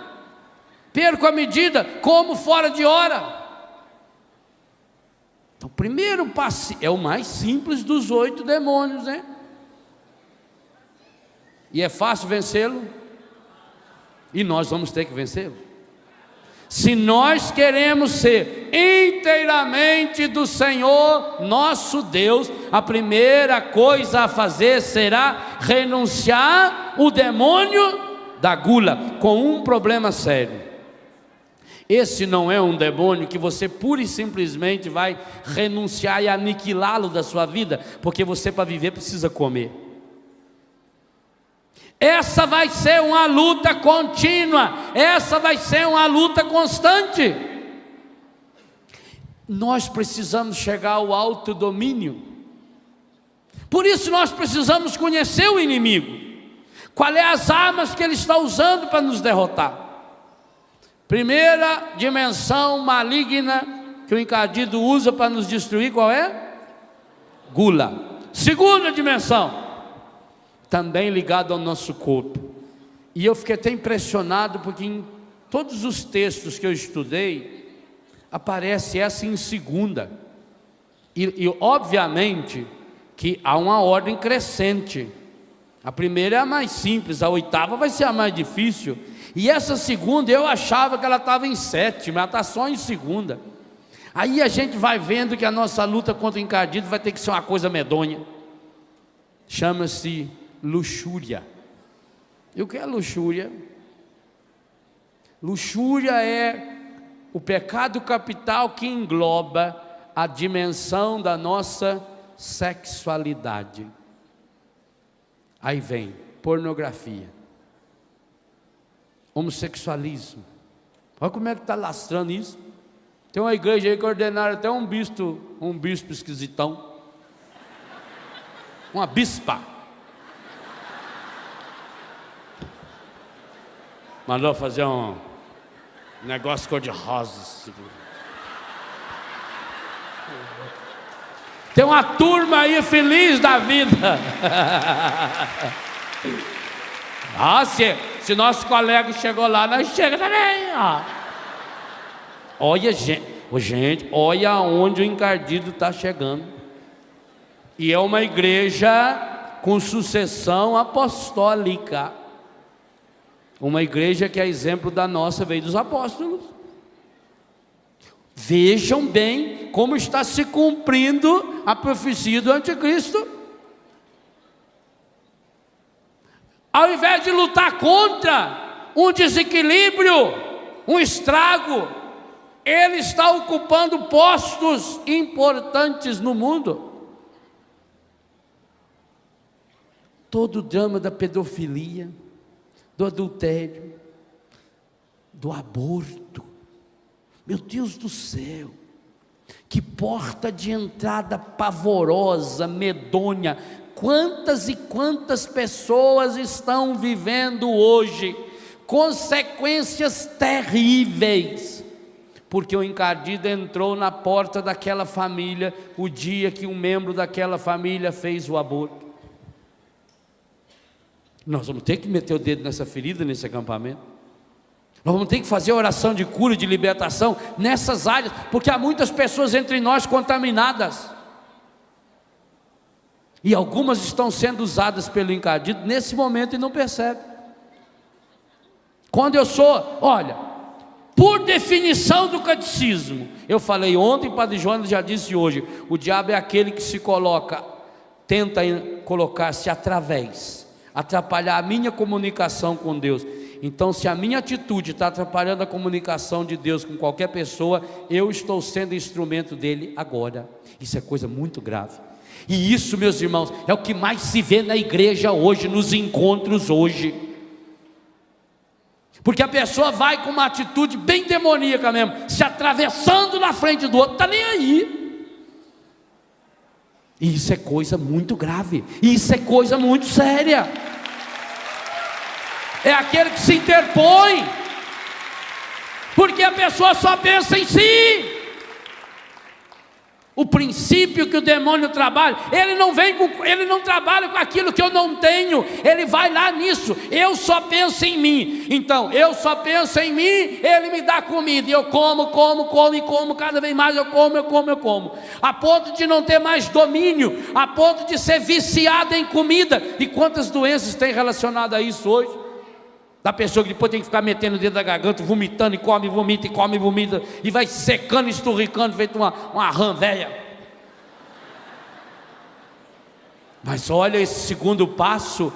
perco a medida, como fora de hora. Então, o primeiro passo é o mais simples dos 8 demônios, né? E é fácil vencê-lo? E nós vamos ter que vencê-lo. Se nós queremos ser inteiramente do Senhor nosso Deus, a primeira coisa a fazer será renunciar o demônio da gula, com um problema sério. Esse não é um demônio que você pura e simplesmente vai renunciar e aniquilá-lo da sua vida, porque você, para viver, precisa comer. Essa vai ser uma luta contínua, essa vai ser uma luta constante. Nós precisamos chegar ao autodomínio. Por isso nós precisamos conhecer o inimigo. Qual é as armas que ele está usando para nos derrotar? Primeira dimensão maligna que o encardido usa para nos destruir, qual é? Gula. Segunda dimensão, também ligado ao nosso corpo. E eu fiquei até impressionado, porque em todos os textos que eu estudei, aparece essa em segunda. E obviamente que há uma ordem crescente. A primeira é a mais simples, a 8ª vai ser a mais difícil. E essa segunda, eu achava que ela estava em 7ª, ela está só em segunda. Aí a gente vai vendo que a nossa luta contra o encardido vai ter que ser uma coisa medonha. Chama-se luxúria. E o que é luxúria? Luxúria é o pecado capital que engloba a dimensão da nossa sexualidade. Aí vem pornografia, homossexualismo. Olha como é que está lastrando isso. Tem uma igreja aí que ordenaram até um bispo esquisitão, uma bispa, mandou fazer um negócio cor-de-rosa. Tem uma turma aí feliz da vida. Se nosso colega chegou lá, nós chega também. Olha, gente, olha aonde o encardido está chegando. E é uma igreja com sucessão apostólica. Uma igreja que é exemplo da nossa, veio dos apóstolos. Vejam bem como está se cumprindo a profecia do anticristo. Ao invés de lutar contra um desequilíbrio, um estrago, ele está ocupando postos importantes no mundo. Todo o drama da pedofilia, do adultério, do aborto, meu Deus do céu, que porta de entrada pavorosa, medonha. Quantas e quantas pessoas estão vivendo hoje consequências terríveis, porque o encardido entrou na porta daquela família o dia que um membro daquela família fez o aborto. Nós vamos ter que meter o dedo nessa ferida, nesse acampamento. Nós vamos ter que fazer oração de cura, de libertação nessas áreas, porque há muitas pessoas entre nós contaminadas, e algumas estão sendo usadas pelo encardido nesse momento e não percebem. Quando eu sou, olha, por definição do catecismo, eu falei ontem, o Padre Jonas já disse hoje, o diabo é aquele que se coloca, tenta colocar-se através, atrapalhar a minha comunicação com Deus. Então, se a minha atitude está atrapalhando a comunicação de Deus com qualquer pessoa, eu estou sendo instrumento dele agora. Isso é coisa muito grave. E isso, meus irmãos, é o que mais se vê na igreja hoje, nos encontros hoje. Porque a pessoa vai com uma atitude bem demoníaca mesmo, se atravessando na frente do outro, está nem aí. E isso é coisa muito grave, isso é coisa muito séria. É aquele que se interpõe, porque a pessoa só pensa em si. O princípio que o demônio trabalha, ele não trabalha com aquilo que eu não tenho, ele vai lá nisso. Eu só penso em mim, então eu só penso em mim, ele me dá comida, e eu como, cada vez mais eu como, a ponto de não ter mais domínio, a ponto de ser viciado em comida. E quantas doenças tem relacionado a isso hoje? Da pessoa que depois tem que ficar metendo o dedo da garganta, vomitando, e come, vomita, e vai secando, esturricando, feito uma rã velha. Mas olha esse segundo passo,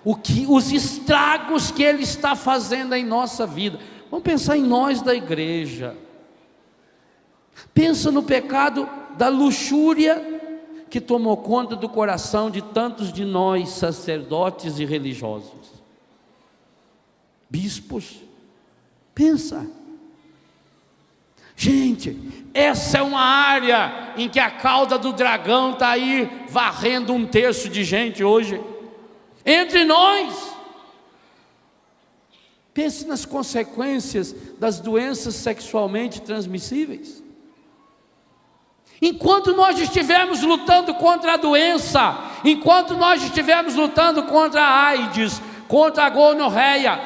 os estragos que ele está fazendo em nossa vida. Vamos pensar em nós da igreja. Pensa no pecado da luxúria que tomou conta do coração de tantos de nós, sacerdotes e religiosos. Bispos, pensa. Gente, essa é uma área em que a cauda do dragão está aí varrendo 1/3 de gente hoje, entre nós. Pense nas consequências das doenças sexualmente transmissíveis. Enquanto nós estivermos lutando contra a doença, enquanto nós estivermos lutando contra a AIDS, contra a gonorreia,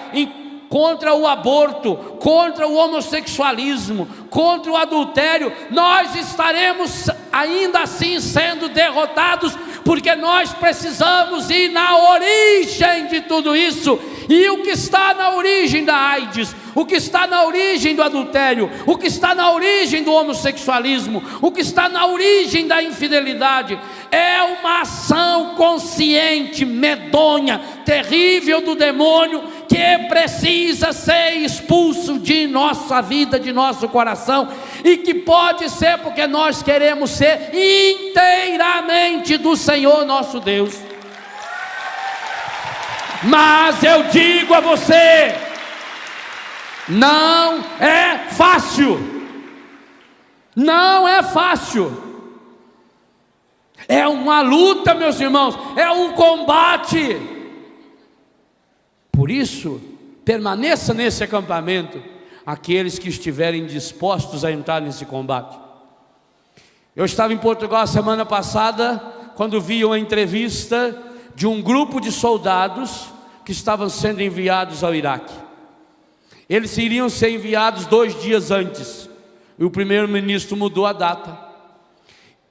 contra o aborto, contra o homossexualismo, contra o adultério, nós estaremos ainda assim sendo derrotados, porque nós precisamos ir na origem de tudo isso. E o que está na origem da AIDS, o que está na origem do adultério, o que está na origem do homossexualismo, o que está na origem da infidelidade, é uma ação consciente, medonha, terrível do demônio, que precisa ser expulso de nossa vida, de nosso coração, e que pode ser porque nós queremos ser inteiramente do Senhor nosso Deus. Mas eu digo a você, não é fácil, não é fácil, é uma luta, meus irmãos, é um combate. Por isso, permaneça nesse acampamento aqueles que estiverem dispostos a entrar nesse combate. Eu estava em Portugal a semana passada, quando vi uma entrevista de um grupo de soldados que estavam sendo enviados ao Iraque. Eles iriam ser enviados 2 dias antes, e o primeiro-ministro mudou a data.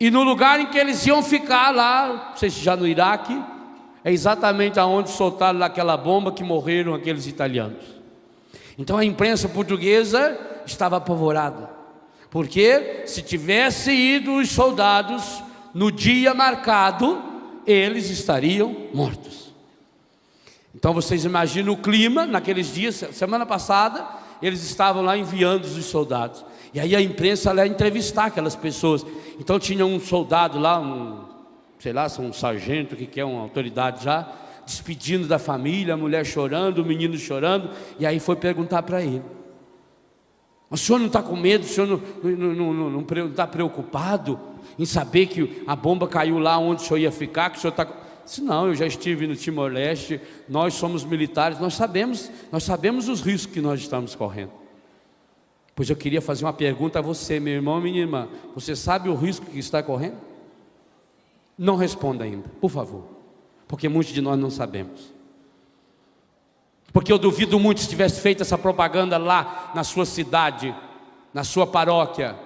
E no lugar em que eles iam ficar lá, não sei se já no Iraque, é exatamente aonde soltaram aquela bomba que morreram aqueles italianos. Então a imprensa portuguesa estava apavorada, porque se tivesse ido os soldados no dia marcado, eles estariam mortos. Então vocês imaginam o clima naqueles dias. Semana passada eles estavam lá enviando os soldados. E aí a imprensa ia entrevistar aquelas pessoas. Então tinha um soldado lá, sei lá, um sargento, que é uma autoridade já, despedindo da família, a mulher chorando, o menino chorando. E aí foi perguntar para ele: o senhor não está com medo? O senhor não está preocupado em saber que a bomba caiu lá onde o senhor ia ficar? Que o senhor está... Disse: não, eu já estive no Timor-Leste, nós somos militares, nós sabemos os riscos que nós estamos correndo. Pois eu queria fazer uma pergunta a você, meu irmão, minha irmã: você sabe o risco que está correndo? Não responda ainda, por favor, porque muitos de nós não sabemos. Porque eu duvido muito, se tivesse feito essa propaganda lá na sua cidade, na sua paróquia,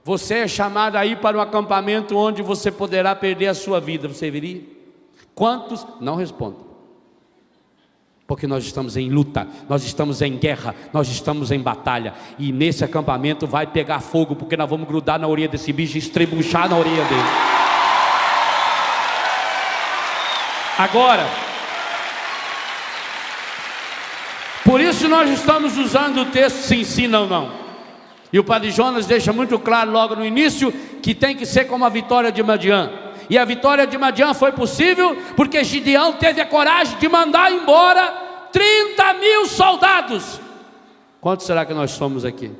você é chamado a ir para um acampamento onde você poderá perder a sua vida, você viria? Quantos? Não respondam. Porque nós estamos em luta, nós estamos em guerra, nós estamos em batalha. E nesse acampamento vai pegar fogo, porque nós vamos grudar na orelha desse bicho e estrebuchar na orelha dele. Agora, por isso nós estamos usando o texto se ensina ou não. E o Padre Jonas deixa muito claro logo no início que tem que ser como a vitória de Madian. E a vitória de Madian foi possível porque Gideão teve a coragem de mandar embora 30.000 soldados. Quantos será que nós somos aqui?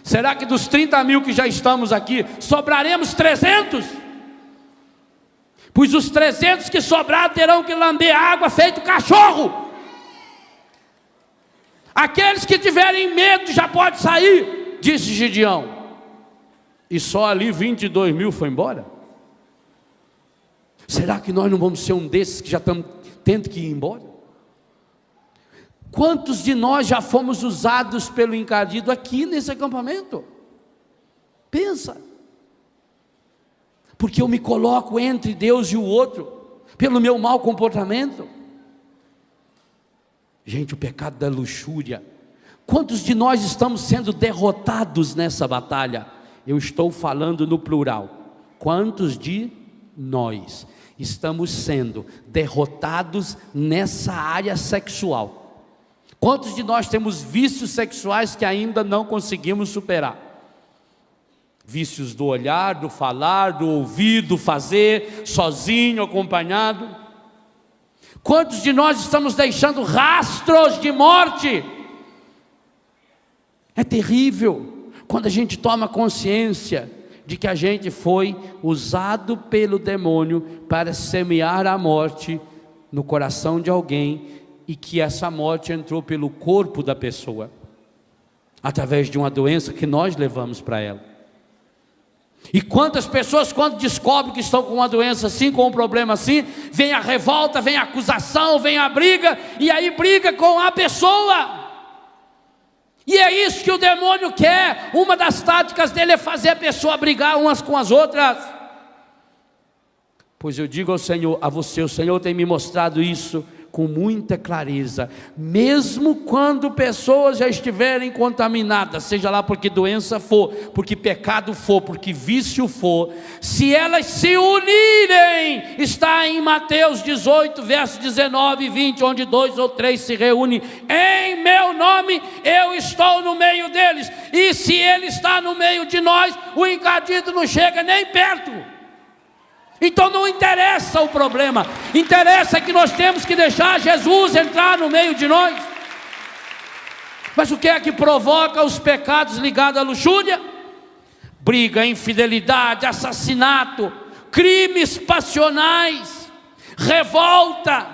Será que dos 30.000 que já estamos aqui, sobraremos 300? Pois os 300 que sobraram terão que lamber água feito cachorro. Aqueles que tiverem medo já pode sair, disse Gideão. E só ali 22.000 foi embora? Será que nós não vamos ser um desses que já estamos tendo que ir embora? Quantos de nós já fomos usados pelo encardido aqui nesse acampamento? Pensa. Porque eu me coloco entre Deus e o outro, pelo meu mau comportamento. Gente, o pecado da luxúria. Quantos de nós estamos sendo derrotados nessa batalha? Eu estou falando no plural. Quantos de nós estamos sendo derrotados nessa área sexual? Quantos de nós temos vícios sexuais que ainda não conseguimos superar? Vícios do olhar, do falar, do ouvir, do fazer, sozinho, acompanhado. Quantos de nós estamos deixando rastros de morte? É terrível quando a gente toma consciência de que a gente foi usado pelo demônio para semear a morte no coração de alguém e que essa morte entrou pelo corpo da pessoa, através de uma doença que nós levamos para ela. E quantas pessoas, quando descobrem que estão com uma doença assim, com um problema assim, vem a revolta, vem a acusação, vem a briga, e aí briga com a pessoa. E é isso que o demônio quer. Uma das táticas dele é fazer a pessoa brigar umas com as outras. Pois eu digo ao Senhor, a você, o Senhor tem me mostrado isso com muita clareza. Mesmo quando pessoas já estiverem contaminadas, seja lá porque doença for, porque pecado for, porque vício for, se elas se unirem, está em Mateus 18, versos 19 e 20, onde 2 ou 3 se reúnem em meu nome, eu estou no meio deles. E se ele está no meio de nós, o encardido não chega nem perto. Então não interessa o problema, interessa que nós temos que deixar Jesus entrar no meio de nós. Mas o que é que provoca os pecados ligados à luxúria? Briga, infidelidade, assassinato, crimes passionais, revolta.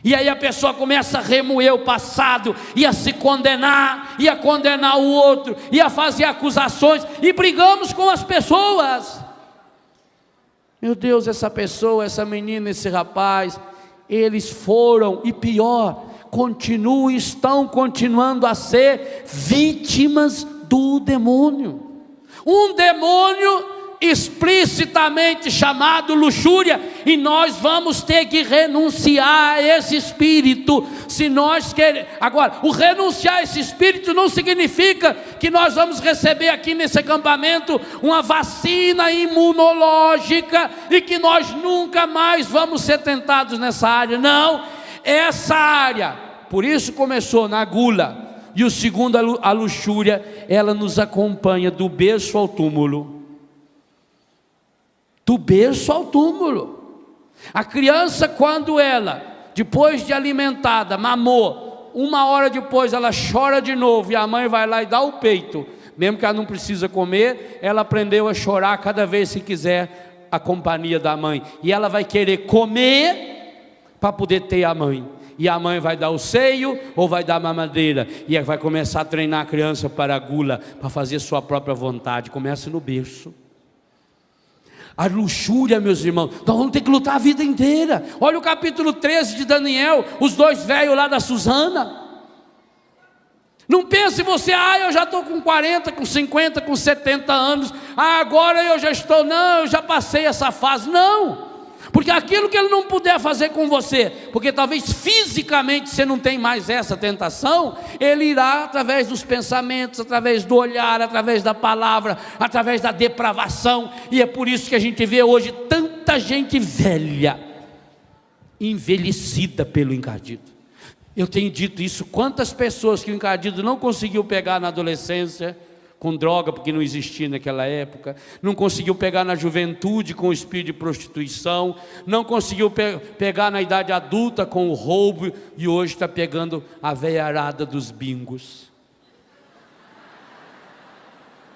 E aí a pessoa começa a remoer o passado, e a se condenar, e a condenar o outro, e a fazer acusações, e brigamos com as pessoas. Meu Deus, essa pessoa, essa menina, esse rapaz, eles foram, e pior, estão continuando a ser vítimas do demônio. Um demônio explicitamente chamado luxúria, e nós vamos ter que renunciar a esse espírito, se nós queremos. Agora, o renunciar a esse espírito não significa que nós vamos receber aqui nesse acampamento uma vacina imunológica, e que nós nunca mais vamos ser tentados nessa área. Não, essa área, por isso começou na gula, E o segundo, a luxúria, ela nos acompanha do berço ao túmulo. Do berço ao túmulo. A criança, quando ela, depois de alimentada, mamou, 1 hora depois ela chora de novo, e a mãe vai lá e dá o peito. Mesmo que ela não precisa comer, ela aprendeu a chorar cada vez que quiser a companhia da mãe. E ela vai querer comer para poder ter a mãe. E a mãe vai dar o seio ou vai dar a mamadeira. E vai começar a treinar a criança para a gula, para fazer sua própria vontade. Começa no berço. A luxúria, meus irmãos, nós vamos ter que lutar a vida inteira. Olha o capítulo 13 de Daniel, os 2 velhos lá da Susana. Não pense você, eu já estou com 40, com 50, com 70 anos, agora eu já estou, não, eu já passei essa fase. Não, porque aquilo que ele não puder fazer com você, porque talvez fisicamente você não tem mais essa tentação, ele irá através dos pensamentos, através do olhar, através da palavra, através da depravação. E é por isso que a gente vê hoje tanta gente velha, envelhecida pelo encardido. Eu tenho dito isso, quantas pessoas que o encardido não conseguiu pegar na adolescência, com droga, porque não existia naquela época, não conseguiu pegar na juventude com o espírito de prostituição, não conseguiu pegar na idade adulta com o roubo, e hoje está pegando a veiarada dos bingos.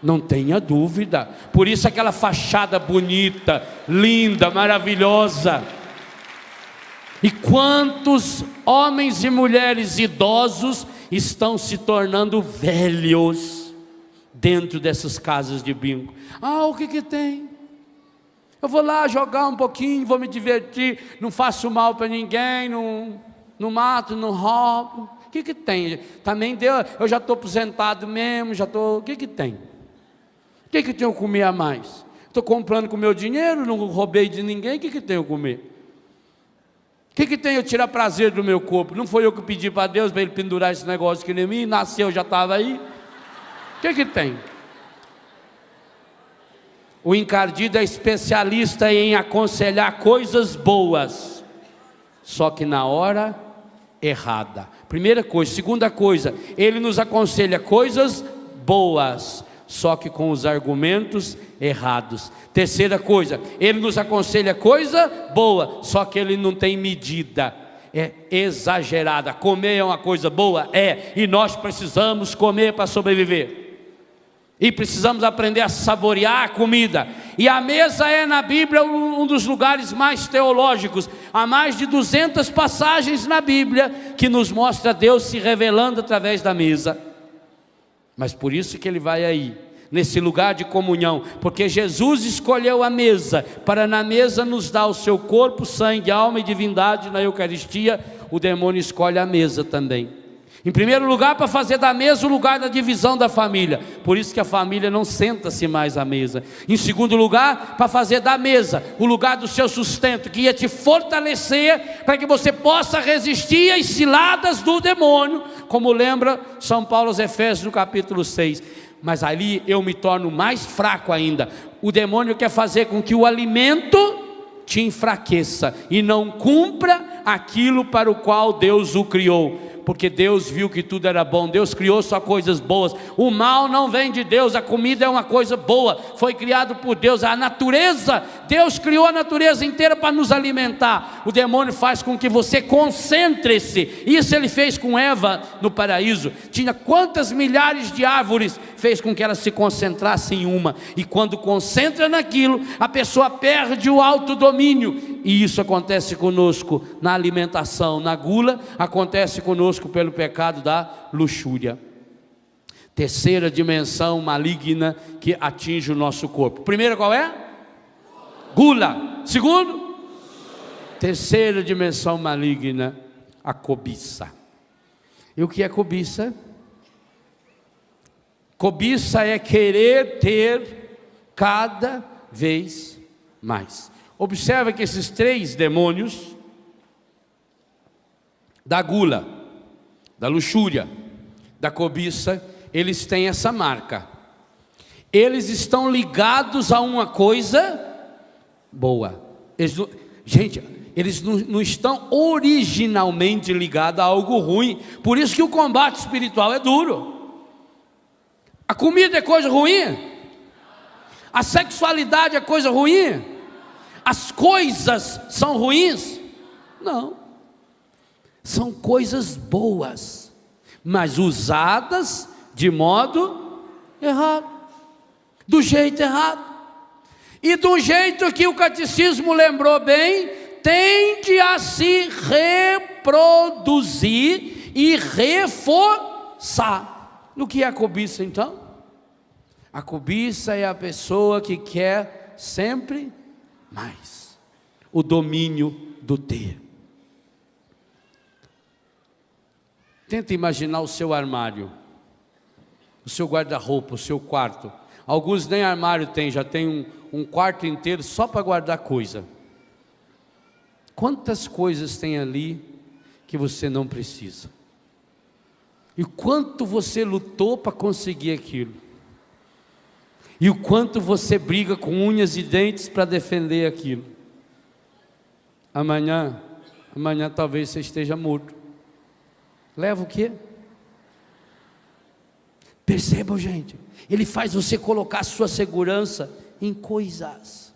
Não tenha dúvida, por isso aquela fachada bonita, linda, maravilhosa. E quantos homens e mulheres idosos estão se tornando velhos dentro dessas casas de bingo? O que tem? Eu vou lá jogar um pouquinho, vou me divertir, não faço mal para ninguém, não mato, não roubo. O que tem? Também deu, eu já estou aposentado mesmo, já estou. O que tem? O que tem eu comer a mais? Estou comprando com o meu dinheiro, não roubei de ninguém, o que tem eu comer? O que tem eu tirar prazer do meu corpo? Não foi eu que pedi para Deus para Ele pendurar esse negócio aqui em mim, nasceu, já estava aí. O que tem? O encardido é especialista em aconselhar coisas boas, só que na hora errada. Primeira coisa. Segunda coisa, ele nos aconselha coisas boas, só que com os argumentos errados. Terceira coisa, ele nos aconselha coisa boa, só que ele não tem medida, é exagerada. Comer é uma coisa boa? E nós precisamos comer para sobreviver, e precisamos aprender a saborear a comida. E a mesa é na Bíblia um dos lugares mais teológicos. Há mais de 200 passagens na Bíblia que nos mostra Deus se revelando através da mesa. Mas por isso que ele vai aí, nesse lugar de comunhão, porque Jesus escolheu a mesa, para na mesa nos dar o seu corpo, sangue, alma e divindade na Eucaristia. O demônio escolhe a mesa também. Em primeiro lugar, para fazer da mesa o lugar da divisão da família, por isso que a família não senta-se mais à mesa. Em segundo lugar, para fazer da mesa o lugar do seu sustento, que ia te fortalecer, para que você possa resistir às ciladas do demônio, como lembra São Paulo aos Efésios no capítulo 6. Mas ali eu me torno mais fraco ainda. O demônio quer fazer com que o alimento te enfraqueça e não cumpra aquilo para o qual Deus o criou. Porque Deus viu que tudo era bom, Deus criou só coisas boas. O mal não vem de Deus, a comida é uma coisa boa, foi criado por Deus. A natureza, Deus criou a natureza inteira para nos alimentar. O demônio faz com que você concentre-se. Isso ele fez com Eva no paraíso. Tinha quantas milhares de árvores, fez com que ela se concentrasse em uma. E quando concentra naquilo, a pessoa perde o autodomínio. E isso acontece conosco na alimentação, na gula, acontece conosco pelo pecado da luxúria. Terceira dimensão maligna que atinge o nosso corpo. Primeira qual é? Gula. Segundo? Terceira dimensão maligna, a cobiça. E o que é cobiça? Cobiça é querer ter cada vez mais. Observa que esses 3 demônios, da gula, da luxúria, da cobiça, eles têm essa marca. Eles estão ligados a uma coisa boa. Gente, eles não estão originalmente ligados a algo ruim. Por isso que o combate espiritual é duro. A comida é coisa ruim? A sexualidade é coisa ruim? As coisas são ruins? Não. São coisas boas, mas usadas de modo errado, do jeito errado. E do jeito que o catecismo lembrou bem, tende a se reproduzir e reforçar. No que é a cobiça então? A cobiça é a pessoa que quer sempre mais, o domínio do ter. Tenta imaginar o seu armário, o seu guarda-roupa, o seu quarto. Alguns nem armário tem, já tem um quarto inteiro só para guardar coisa. Quantas coisas tem ali que você não precisa? E quanto você lutou para conseguir aquilo? E o quanto você briga com unhas e dentes para defender aquilo? Amanhã talvez você esteja morto. Leva o quê? Percebam, gente, ele faz você colocar a sua segurança em coisas.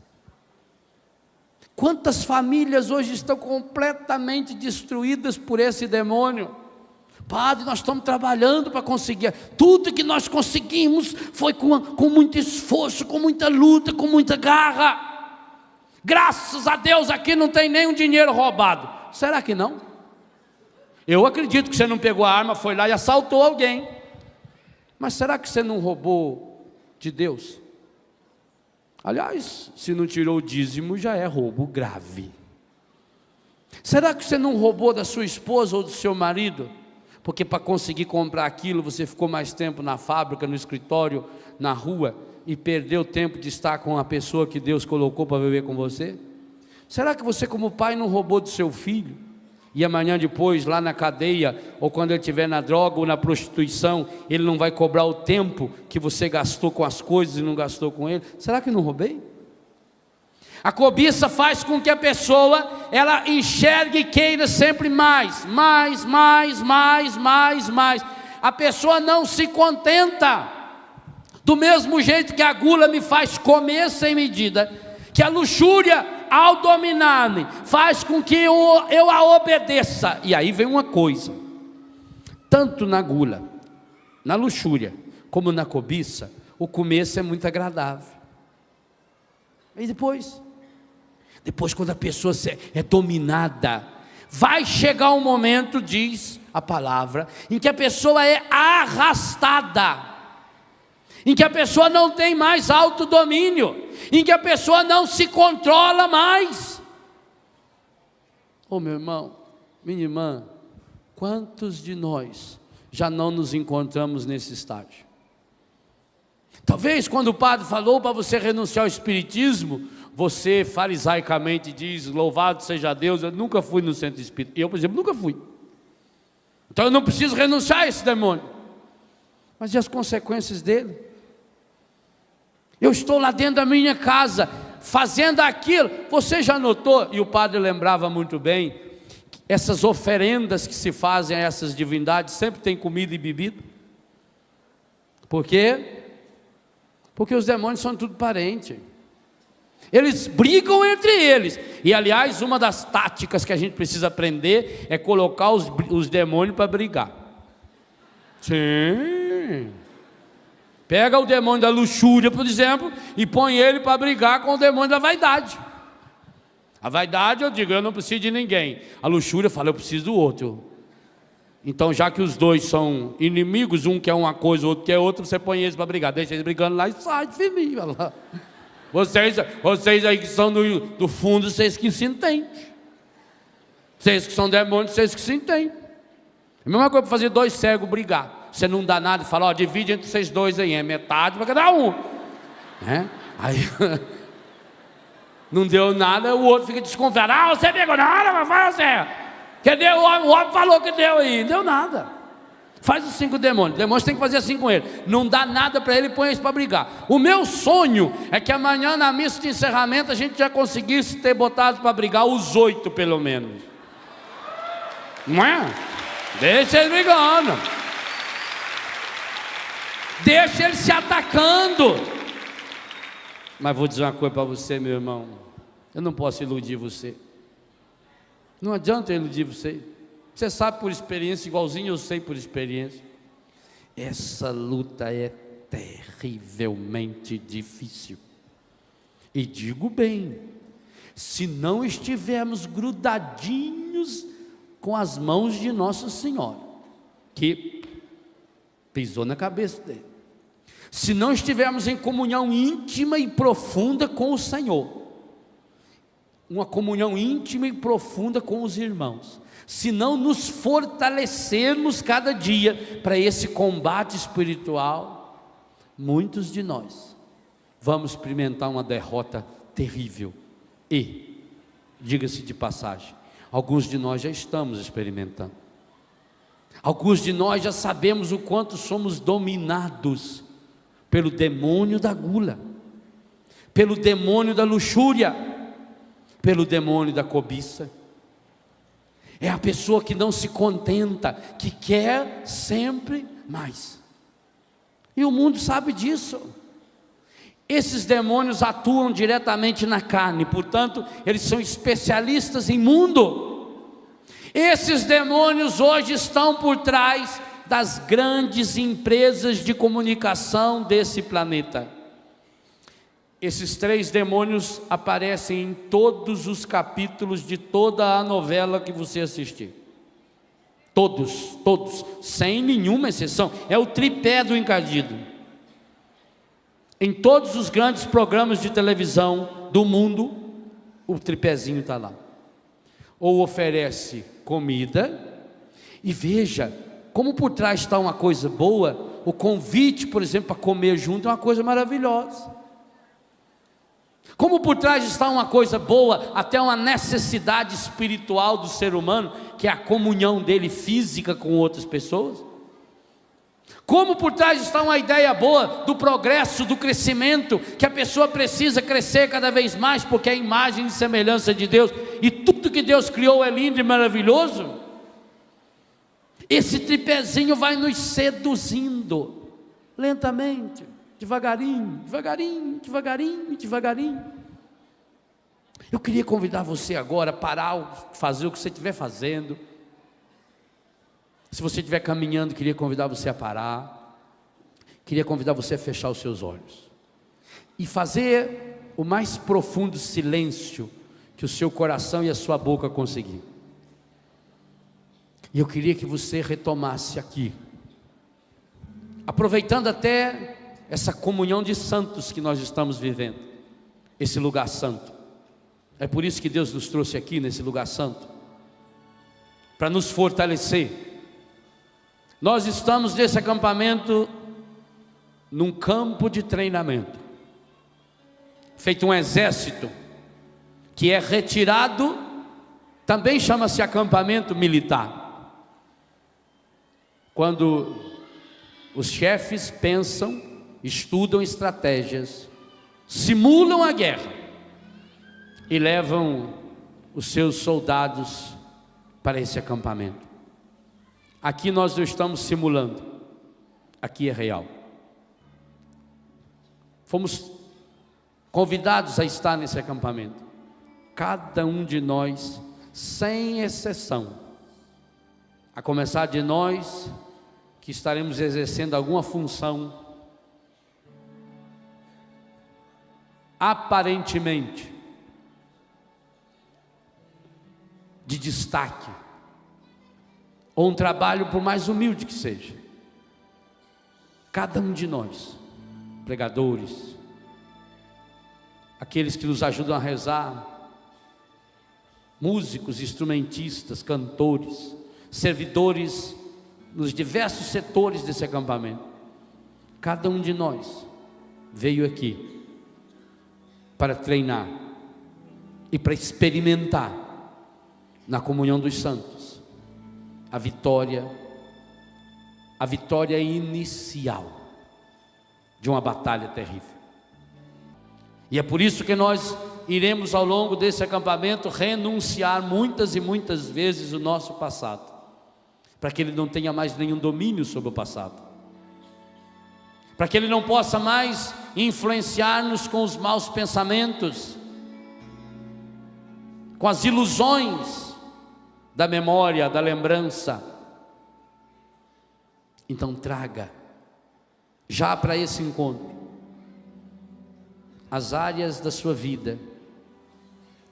Quantas famílias hoje estão completamente destruídas por esse demônio? Padre, nós estamos trabalhando para conseguir. Tudo que nós conseguimos foi com muito esforço, com muita luta, com muita garra. Graças a Deus aqui não tem nenhum dinheiro roubado. Será que não? Eu acredito que você não pegou a arma, foi lá e assaltou alguém. Mas será que você não roubou de Deus? Aliás, se não tirou o dízimo, já é roubo grave. Será que você não roubou da sua esposa ou do seu marido? Porque para conseguir comprar aquilo, você ficou mais tempo na fábrica, no escritório, na rua, e perdeu tempo de estar com a pessoa que Deus colocou para viver com você? Será que você, como pai, não roubou do seu filho? E amanhã depois, lá na cadeia, ou quando ele estiver na droga ou na prostituição, ele não vai cobrar o tempo que você gastou com as coisas e não gastou com ele? Será que não roubei? A cobiça faz com que a pessoa, ela enxergue e queira sempre mais. A pessoa não se contenta. Do mesmo jeito que a gula me faz comer sem medida, que a luxúria, ao dominar-me, faz com que eu a obedeça. E aí vem uma coisa: tanto na gula, na luxúria, como na cobiça, o começo é muito agradável. E depois quando a pessoa é dominada, vai chegar um momento, diz a palavra, em que a pessoa é arrastada, em que a pessoa não tem mais autodomínio, em que a pessoa não se controla mais. Meu irmão, minha irmã, quantos de nós já não nos encontramos nesse estágio? Talvez quando o padre falou para você renunciar ao espiritismo, você farisaicamente diz: louvado seja Deus, eu nunca fui no centro espírita. Eu, por exemplo, nunca fui. Então eu não preciso renunciar a esse demônio. Mas e as consequências dele? Eu estou lá dentro da minha casa, fazendo aquilo. Você já notou, e o padre lembrava muito bem, essas oferendas que se fazem a essas divindades sempre tem comida e bebida? Por quê? Porque os demônios são tudo parente. Eles brigam entre eles. E aliás, uma das táticas que a gente precisa aprender é colocar os demônios para brigar. Sim. Pega o demônio da luxúria, por exemplo, e põe ele para brigar com o demônio da vaidade. A vaidade, eu digo, eu não preciso de ninguém. A luxúria fala, eu preciso do outro. Então, já que os dois são inimigos, um quer uma coisa, o outro quer outra, você põe eles para brigar. Deixa eles brigando lá e sai de fininho. Lá. Vocês aí que são do fundo, vocês que se entendem. Vocês que são demônios, vocês que se entendem. É a mesma coisa para fazer dois cegos brigar. Você não dá nada e fala, divide entre vocês dois aí, é metade para cada um. Aí não deu nada, o outro fica desconfiado. Você pegou nada, mas vai você. Cadê o homem? O homem falou que deu aí. Não deu nada. Faz os 5 demônios. O demônio tem que fazer assim com ele. Não dá nada para ele e põe eles para brigar. O meu sonho é que amanhã na missa de encerramento a gente já conseguisse ter botado para brigar os 8 pelo menos. Não é? Deixa eles brigando. Deixa eles se atacando. Mas vou dizer uma coisa para você, meu irmão. Eu não posso iludir você. Não adianta eu iludir você. Você sabe por experiência, igualzinho eu sei por experiência. Essa luta é terrivelmente difícil. E digo bem, se não estivermos grudadinhos com as mãos de Nossa Senhora, que pisou na cabeça dele, se não estivermos em comunhão íntima e profunda com o Senhor, uma comunhão íntima e profunda com os irmãos, se não nos fortalecermos cada dia para esse combate espiritual, muitos de nós vamos experimentar uma derrota terrível. E, diga-se de passagem, alguns de nós já estamos experimentando. Alguns de nós já sabemos o quanto somos dominados pelo demônio da gula, pelo demônio da luxúria, pelo demônio da cobiça. É a pessoa que não se contenta, que quer sempre mais. E o mundo sabe disso. Esses demônios atuam diretamente na carne, portanto, eles são especialistas em mundo. Esses demônios hoje estão por trás das grandes empresas de comunicação desse planeta. Esses 3 demônios aparecem em todos os capítulos de toda a novela que você assistir. Todos, sem nenhuma exceção. É o tripé do encardido. Em todos os grandes programas de televisão do mundo, o tripézinho está lá. Ou oferece comida, e veja, como por trás está uma coisa boa, o convite, por exemplo, para comer junto é uma coisa maravilhosa. Como por trás está uma coisa boa, até uma necessidade espiritual do ser humano, que é a comunhão dele física com outras pessoas. Como por trás está uma ideia boa do progresso, do crescimento, que a pessoa precisa crescer cada vez mais, porque é a imagem e semelhança de Deus, e tudo que Deus criou é lindo e maravilhoso. Esse tripézinho vai nos seduzindo, lentamente, devagarinho, devagarinho, devagarinho, devagarinho. Eu queria convidar você agora a parar, fazer o que você estiver fazendo. Se você estiver caminhando, queria convidar você a parar. Queria convidar você a fechar os seus olhos e fazer o mais profundo silêncio que o seu coração e a sua boca conseguir. E eu queria que você retomasse aqui, aproveitando até essa comunhão de santos que nós estamos vivendo, esse lugar santo. É por isso que Deus nos trouxe aqui nesse lugar santo, para nos fortalecer. Nós estamos nesse acampamento, num campo de treinamento, feito um exército, que é retirado, também chama-se acampamento militar. Quando os chefes pensam, estudam estratégias, simulam a guerra e levam os seus soldados para esse acampamento. Aqui nós não estamos simulando, aqui é real. Fomos convidados a estar nesse acampamento, cada um de nós, sem exceção, a começar de nós que estaremos exercendo alguma função aparentemente de destaque, ou um trabalho por mais humilde que seja. Cada um de nós, pregadores, aqueles que nos ajudam a rezar, músicos, instrumentistas, cantores, servidores nos diversos setores desse acampamento, cada um de nós veio aqui para treinar e para experimentar na comunhão dos santos a vitória a vitória inicial de uma batalha terrível. E é por isso que nós iremos ao longo desse acampamento renunciar muitas e muitas vezes o nosso passado, para que ele não tenha mais nenhum domínio sobre o passado, para que ele não possa mais influenciar-nos com os maus pensamentos, com as ilusões da memória, da lembrança. Então traga já para esse encontro as áreas da sua vida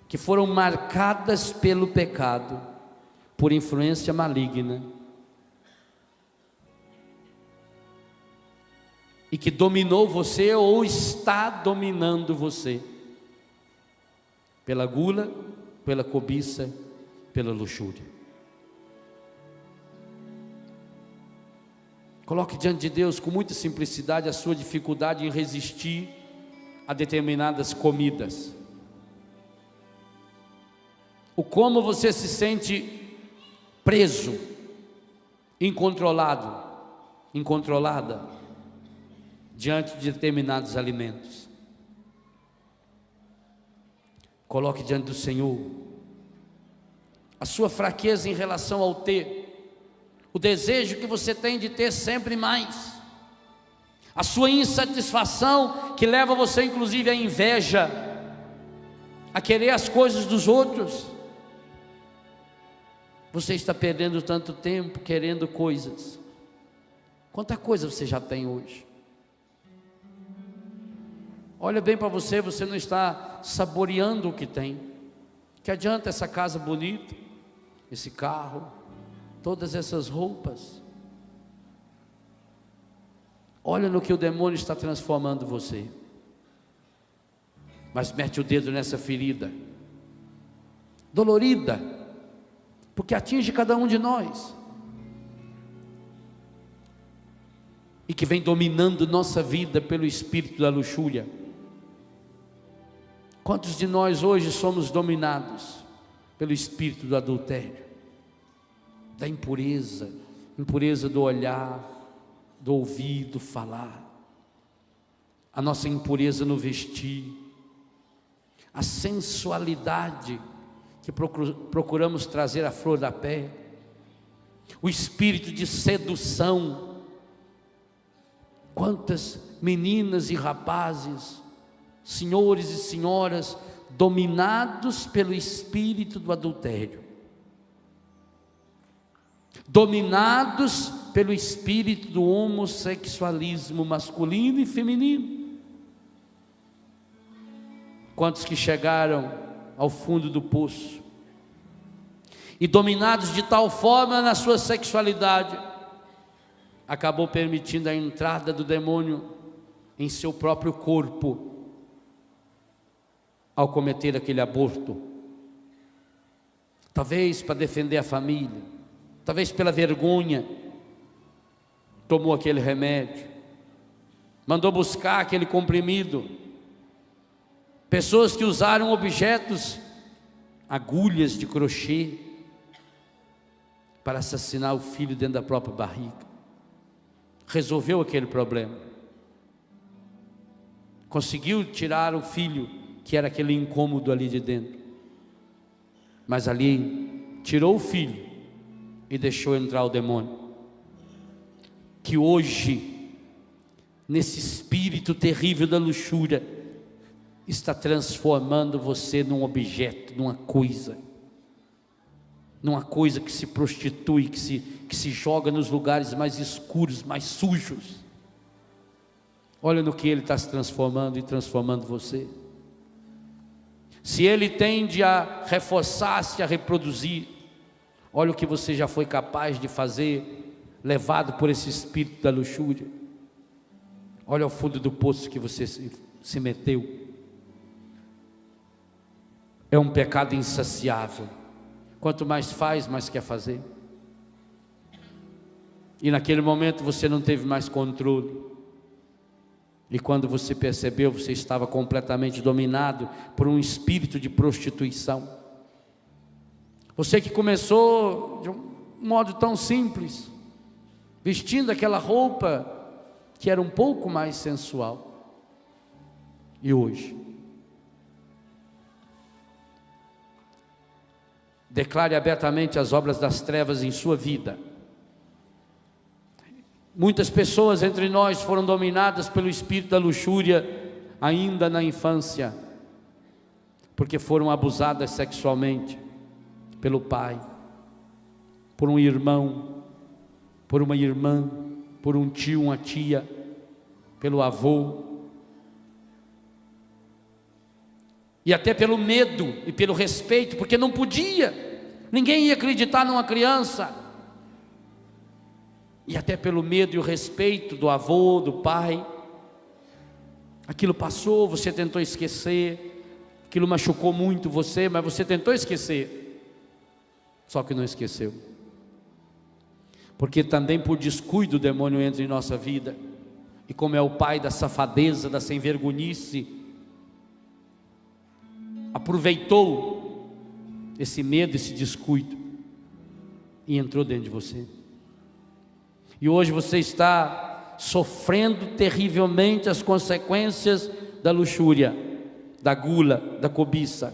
que foram marcadas pelo pecado, por influência maligna, e que dominou você ou está dominando você, pela gula, pela cobiça, pela luxúria. Coloque diante de Deus com muita simplicidade a sua dificuldade em resistir a determinadas comidas. O como você se sente preso, incontrolado, incontrolada diante de determinados alimentos. Coloque diante do Senhor a sua fraqueza em relação ao ter, o desejo que você tem de ter sempre mais, a sua insatisfação que leva você inclusive à inveja, a querer as coisas dos outros. Você está perdendo tanto tempo querendo coisas. Quanta coisa você já tem hoje? Olha bem para você, você não está saboreando o que tem. Que adianta essa casa bonita, esse carro, todas essas roupas? Olha no que o demônio está transformando você. Mas mete o dedo nessa ferida dolorida, porque atinge cada um de nós, e que vem dominando nossa vida pelo espírito da luxúria. Quantos de nós hoje somos dominados pelo espírito do adultério, da impureza, impureza do olhar, do ouvir, do falar, a nossa impureza no vestir, a sensualidade que procuramos trazer à flor da pele, o espírito de sedução. Quantas meninas e rapazes, senhores e senhoras, dominados pelo espírito do adultério, dominados pelo espírito do homossexualismo masculino e feminino. Quantos que chegaram ao fundo do poço e, dominados de tal forma na sua sexualidade, acabou permitindo a entrada do demônio em seu próprio corpo, ao cometer aquele aborto, talvez para defender a família, talvez pela vergonha, tomou aquele remédio, mandou buscar aquele comprimido. Pessoas que usaram objetos, agulhas de crochê, para assassinar o filho dentro da própria barriga. Resolveu aquele problema, conseguiu tirar o filho, que era aquele incômodo ali de dentro, mas ali tirou o filho e deixou entrar o demônio, que hoje, nesse espírito terrível da luxúria, está transformando você num objeto, numa coisa que se prostitui, que se joga nos lugares mais escuros, mais sujos. Olha no que ele está se transformando e transformando você. Se ele tende a reforçar-se, a reproduzir, olha o que você já foi capaz de fazer, levado por esse espírito da luxúria. Olha o fundo do poço que você se meteu. É um pecado insaciável. Quanto mais faz, mais quer fazer. E naquele momento você não teve mais controle. E quando você percebeu, você estava completamente dominado por um espírito de prostituição. Você que começou de um modo tão simples, vestindo aquela roupa que era um pouco mais sensual. E hoje, declare abertamente as obras das trevas em sua vida. Muitas pessoas entre nós foram dominadas pelo espírito da luxúria ainda na infância, porque foram abusadas sexualmente pelo pai, por um irmão, por uma irmã, por um tio, uma tia, pelo avô, e até pelo medo e pelo respeito, porque não podia, ninguém ia acreditar numa criança, e até pelo medo e o respeito do avô, do pai. Aquilo passou, você tentou esquecer, aquilo machucou muito você, mas você tentou esquecer, só que não esqueceu, porque também por descuido o demônio entra em nossa vida, e como é o pai da safadeza, da sem-vergonhice, aproveitou esse medo, esse descuido, e entrou dentro de você, e hoje você está sofrendo terrivelmente as consequências da luxúria, da gula, da cobiça,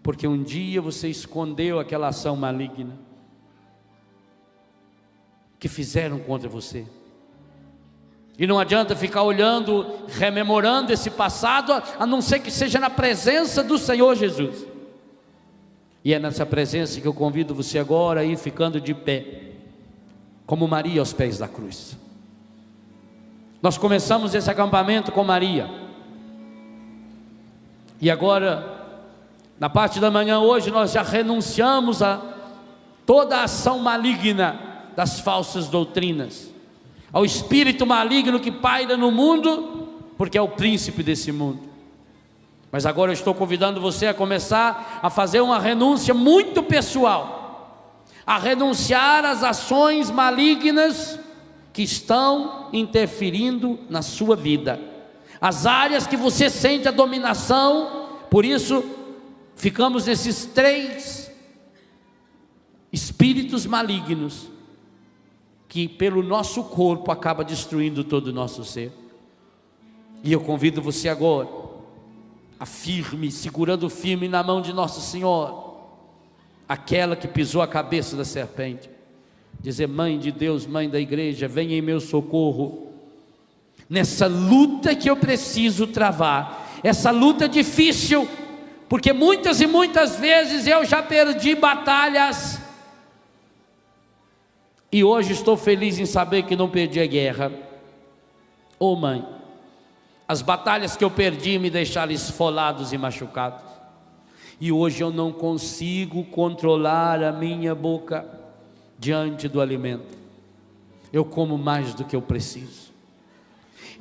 porque um dia você escondeu aquela ação maligna que fizeram contra você, e não adianta ficar olhando, rememorando esse passado, a não ser que seja na presença do Senhor Jesus, e é nessa presença que eu convido você agora a ir ficando de pé, como Maria aos pés da cruz. Nós começamos esse acampamento com Maria, e agora, na parte da manhã hoje, nós já renunciamos a toda a ação maligna das falsas doutrinas, ao espírito maligno que paira no mundo, porque é o príncipe desse mundo. Mas agora eu estou convidando você a começar a fazer uma renúncia muito pessoal, a renunciar às ações malignas que estão interferindo na sua vida, as áreas que você sente a dominação. Por isso ficamos nesses 3 espíritos malignos, que pelo nosso corpo acaba destruindo todo o nosso ser. E eu convido você agora a segurando firme na mão de Nossa Senhora, aquela que pisou a cabeça da serpente, dizer: Mãe de Deus, Mãe da igreja, venha em meu socorro, nessa luta que eu preciso travar, essa luta difícil, porque muitas e muitas vezes eu já perdi batalhas, e hoje estou feliz em saber que não perdi a guerra. Oh Mãe, as batalhas que eu perdi me deixaram esfolados e machucados, e hoje eu não consigo controlar a minha boca diante do alimento, eu como mais do que eu preciso.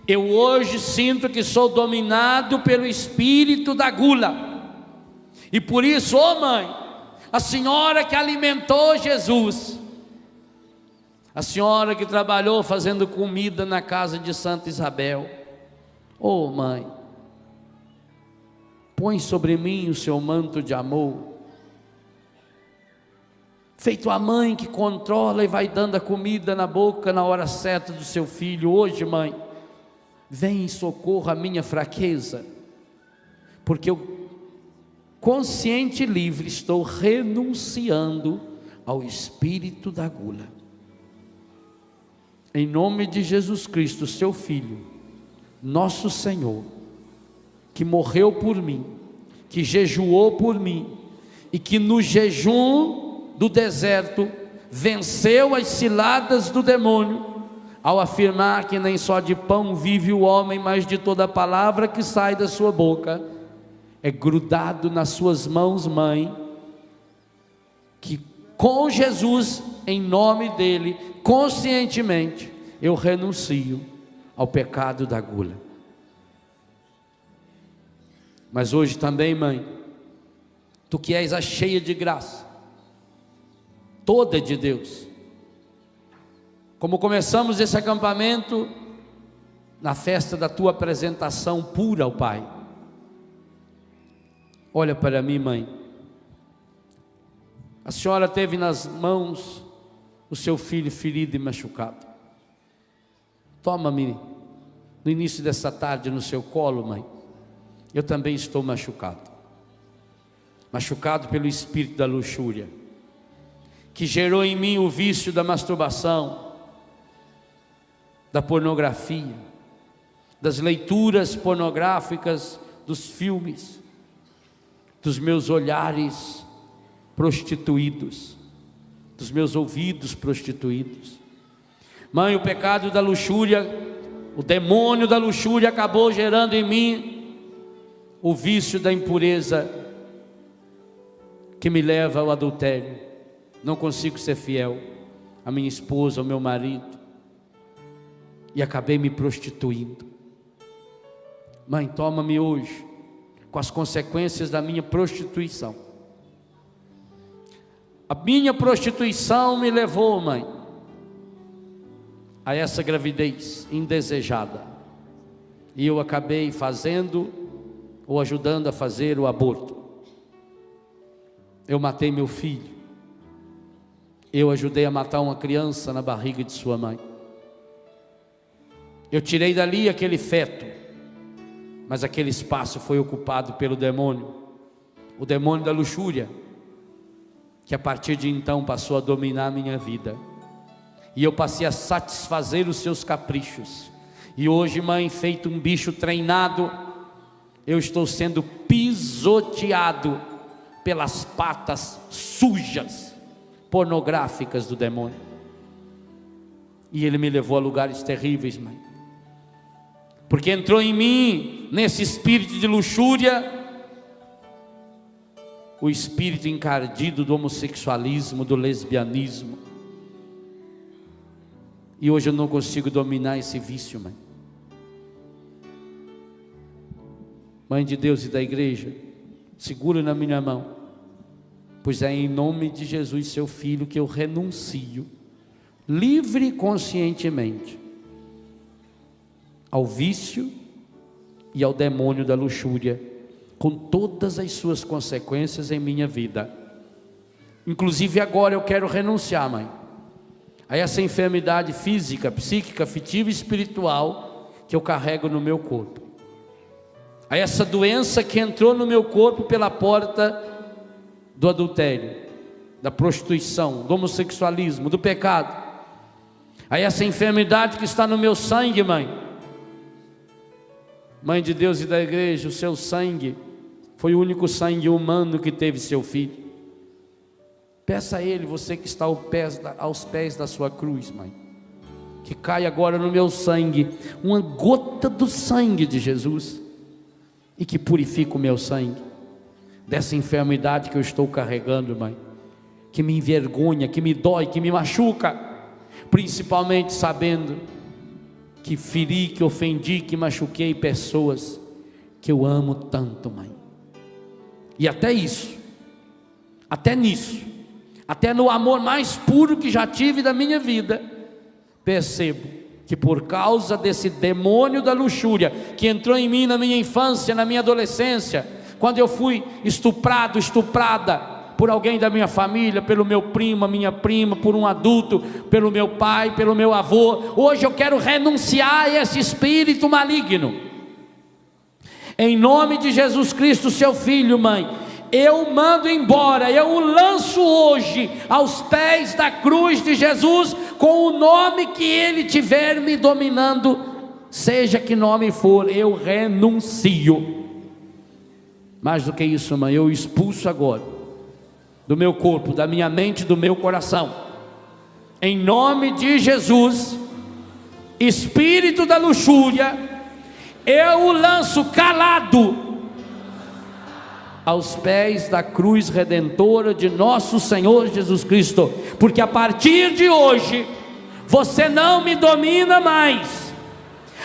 Eu hoje sinto que sou dominado pelo espírito da gula, e por isso, oh Mãe, a senhora que alimentou Jesus, a senhora que trabalhou fazendo comida na casa de Santa Isabel, oh Mãe, põe sobre mim o seu manto de amor, feito a mãe que controla e vai dando a comida na boca na hora certa do seu filho. Hoje, Mãe, vem em socorro à minha fraqueza, porque eu, consciente e livre, estou renunciando ao espírito da gula. Em nome de Jesus Cristo, seu Filho, nosso Senhor, que morreu por mim, que jejuou por mim, e que no jejum do deserto venceu as ciladas do demônio, ao afirmar que nem só de pão vive o homem, mas de toda palavra que sai da sua boca. É grudado nas suas mãos, Mãe, que com Jesus, em nome dele, conscientemente, eu renuncio ao pecado da gula. Mas hoje também, Mãe, Tu que és a cheia de graça, toda de Deus, como começamos esse acampamento na festa da Tua apresentação pura ao Pai, olha para mim, Mãe, a Senhora teve nas mãos o seu filho ferido e machucado. Toma-me no início dessa tarde no seu colo, mãe. Eu também estou machucado. Machucado pelo espírito da luxúria, que gerou em mim o vício da masturbação, da pornografia, das leituras pornográficas, dos filmes, dos meus olhares prostituídos, dos meus ouvidos prostituídos. Mãe, o pecado da luxúria, o demônio da luxúria acabou gerando em mim o vício da impureza, que me leva ao adultério. Não consigo ser fiel à minha esposa, ao meu marido, e acabei me prostituindo. Mãe, toma-me hoje com as consequências da minha prostituição. A minha prostituição me levou, mãe, a essa gravidez indesejada, e eu acabei fazendo ou ajudando a fazer o aborto. Eu matei meu filho, eu ajudei a matar uma criança na barriga de sua mãe. Eu tirei dali aquele feto, mas aquele espaço foi ocupado pelo demônio, o demônio da luxúria, que a partir de então passou a dominar a minha vida, e eu passei a satisfazer os seus caprichos. E hoje, mãe, feito um bicho treinado, eu estou sendo pisoteado pelas patas sujas, pornográficas do demônio. E ele me levou a lugares terríveis, mãe, porque entrou em mim, nesse espírito de luxúria, o espírito encardido do homossexualismo, do lesbianismo. E hoje eu não consigo dominar esse vício, mãe. Mãe de Deus e da igreja, segura na minha mão, pois é em nome de Jesus, seu Filho, que eu renuncio, livre e conscientemente, ao vício e ao demônio da luxúria, com todas as suas consequências em minha vida. Inclusive agora eu quero renunciar, mãe, a essa enfermidade física, psíquica, afetiva e espiritual que eu carrego no meu corpo, a essa doença que entrou no meu corpo pela porta do adultério, da prostituição, do homossexualismo, do pecado, a essa enfermidade que está no meu sangue, mãe. Mãe de Deus e da igreja, o seu sangue foi o único sangue humano que teve seu filho. Peça a Ele, você que está aos pés da sua cruz, mãe, que caia agora no meu sangue uma gota do sangue de Jesus, e que purifique o meu sangue dessa enfermidade que eu estou carregando, mãe, que me envergonha, que me dói, que me machuca, principalmente sabendo que feri, que ofendi, que machuquei pessoas que eu amo tanto, mãe. E até isso, até nisso, até no amor mais puro que já tive da minha vida, percebo que por causa desse demônio da luxúria que entrou em mim na minha infância, na minha adolescência, quando eu fui estuprado, estuprada por alguém da minha família, pelo meu primo, a minha prima, por um adulto, pelo meu pai, pelo meu avô, hoje eu quero renunciar a esse espírito maligno, em nome de Jesus Cristo, seu Filho, mãe. Eu mando embora, eu o lanço hoje aos pés da cruz de Jesus, com o nome que Ele tiver me dominando, seja que nome for, eu renuncio. Mais do que isso, mãe, eu expulso agora do meu corpo, da minha mente, do meu coração, em nome de Jesus, espírito da luxúria, eu o lanço calado aos pés da cruz redentora de nosso Senhor Jesus Cristo, porque a partir de hoje, você não me domina mais.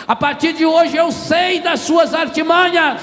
A partir de hoje eu sei das suas artimanhas.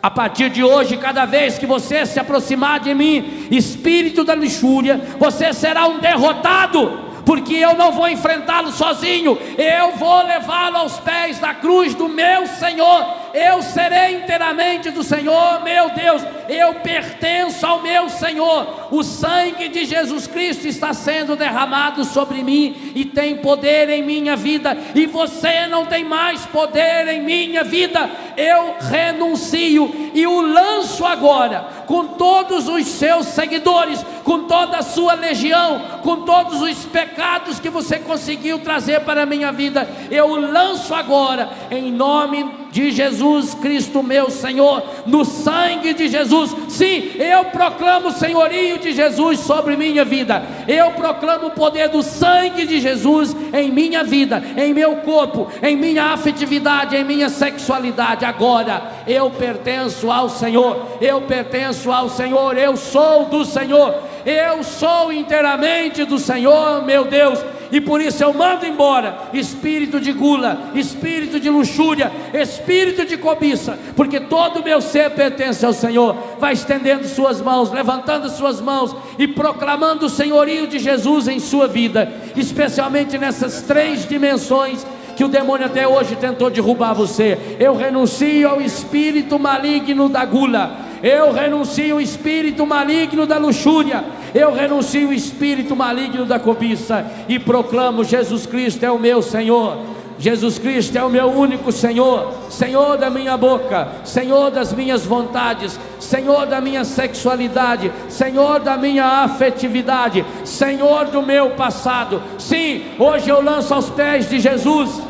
A partir de hoje, cada vez que você se aproximar de mim, espírito da luxúria, você será um derrotado, porque eu não vou enfrentá-lo sozinho, eu vou levá-lo aos pés da cruz do meu Senhor. Eu serei inteiramente do Senhor, meu Deus, eu pertenço ao meu Senhor. O sangue de Jesus Cristo está sendo derramado sobre mim e tem poder em minha vida, e você não tem mais poder em minha vida. Eu renuncio e o lanço agora, com todos os seus seguidores, com toda a sua legião, com todos os pecados que você conseguiu trazer para a minha vida. Eu o lanço agora, em nome de Jesus Cristo, meu Senhor, no sangue de Jesus. Sim, eu proclamo o senhorio de Jesus sobre minha vida. Eu proclamo o poder do sangue de Jesus em minha vida, em meu corpo, em minha afetividade, em minha sexualidade. Agora eu pertenço ao Senhor, eu pertenço ao Senhor, eu sou do Senhor, eu sou inteiramente do Senhor, meu Deus. E por isso eu mando embora espírito de gula, espírito de luxúria, espírito de cobiça, porque todo o meu ser pertence ao Senhor. Vai estendendo suas mãos, levantando suas mãos e proclamando o senhorio de Jesus em sua vida, especialmente nessas 3 dimensões que o demônio até hoje tentou derrubar você. Eu renuncio ao espírito maligno da gula, eu renuncio o espírito maligno da luxúria, eu renuncio o espírito maligno da cobiça e proclamo: Jesus Cristo é o meu Senhor, Jesus Cristo é o meu único Senhor, Senhor da minha boca, Senhor das minhas vontades, Senhor da minha sexualidade, Senhor da minha afetividade, Senhor do meu passado. Sim, hoje eu lanço aos pés de Jesus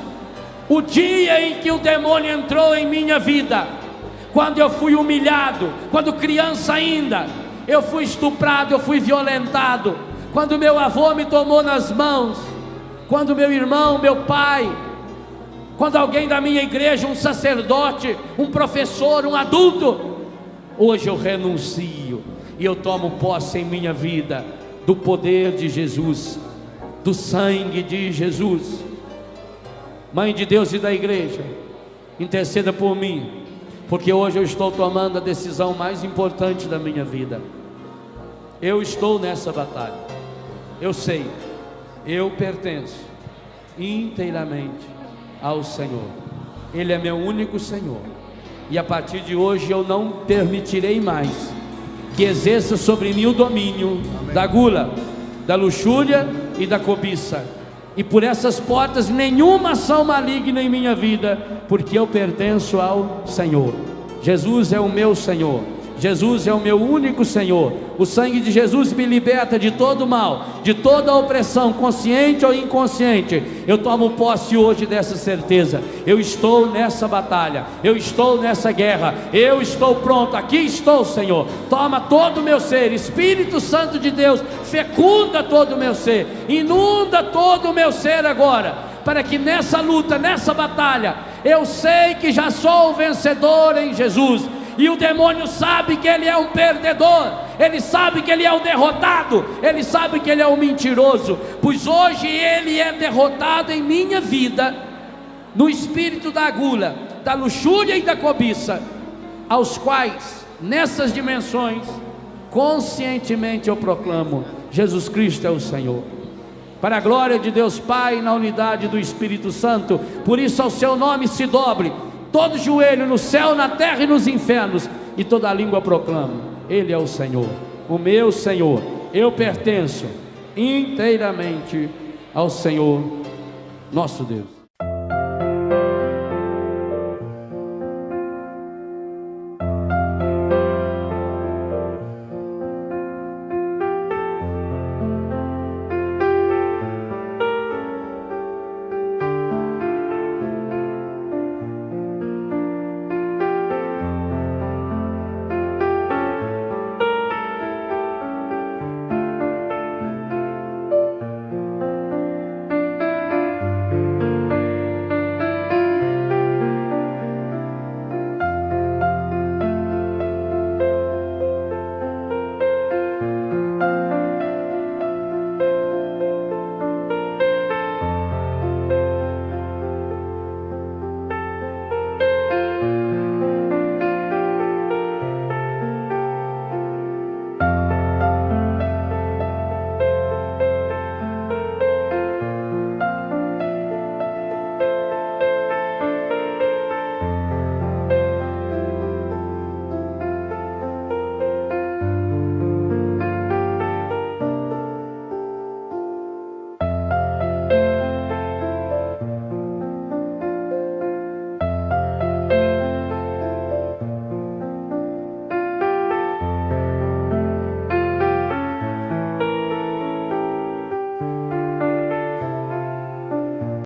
o dia em que o demônio entrou em minha vida, quando eu fui humilhado, quando criança ainda, eu fui estuprado, eu fui violentado, quando meu avô me tomou nas mãos, quando meu irmão, meu pai, quando alguém da minha igreja, um sacerdote, um professor, um adulto. Hoje eu renuncio e eu tomo posse em minha vida do poder de Jesus, do sangue de Jesus. Mãe de Deus e da igreja, interceda por mim, porque hoje eu estou tomando a decisão mais importante da minha vida. Eu estou nessa batalha. Eu sei, eu pertenço inteiramente ao Senhor. Ele é meu único Senhor, e a partir de hoje eu não permitirei mais que exerça sobre mim o domínio da gula, da luxúria e da cobiça. E por essas portas nenhuma ação maligna em minha vida, porque eu pertenço ao Senhor. Jesus é o meu Senhor, Jesus é o meu único Senhor. O sangue de Jesus me liberta de todo mal, de toda opressão, consciente ou inconsciente. Eu tomo posse hoje dessa certeza. Eu estou nessa batalha, eu estou nessa guerra, eu estou pronto. Aqui estou, Senhor. Toma todo o meu ser, Espírito Santo de Deus, fecunda todo o meu ser, inunda todo o meu ser agora, para que nessa luta, nessa batalha, eu sei que já sou o vencedor em Jesus. E o demônio sabe que ele é um perdedor, ele sabe que ele é o derrotado, ele sabe que ele é o mentiroso, pois hoje ele é derrotado em minha vida, no espírito da gula, da luxúria e da cobiça, aos quais, nessas dimensões, conscientemente eu proclamo: Jesus Cristo é o Senhor. Para a glória de Deus Pai, na unidade do Espírito Santo, por isso ao seu nome se dobre todo joelho no céu, na terra e nos infernos, e toda língua proclama: Ele é o Senhor, o meu Senhor. Eu pertenço inteiramente ao Senhor nosso Deus.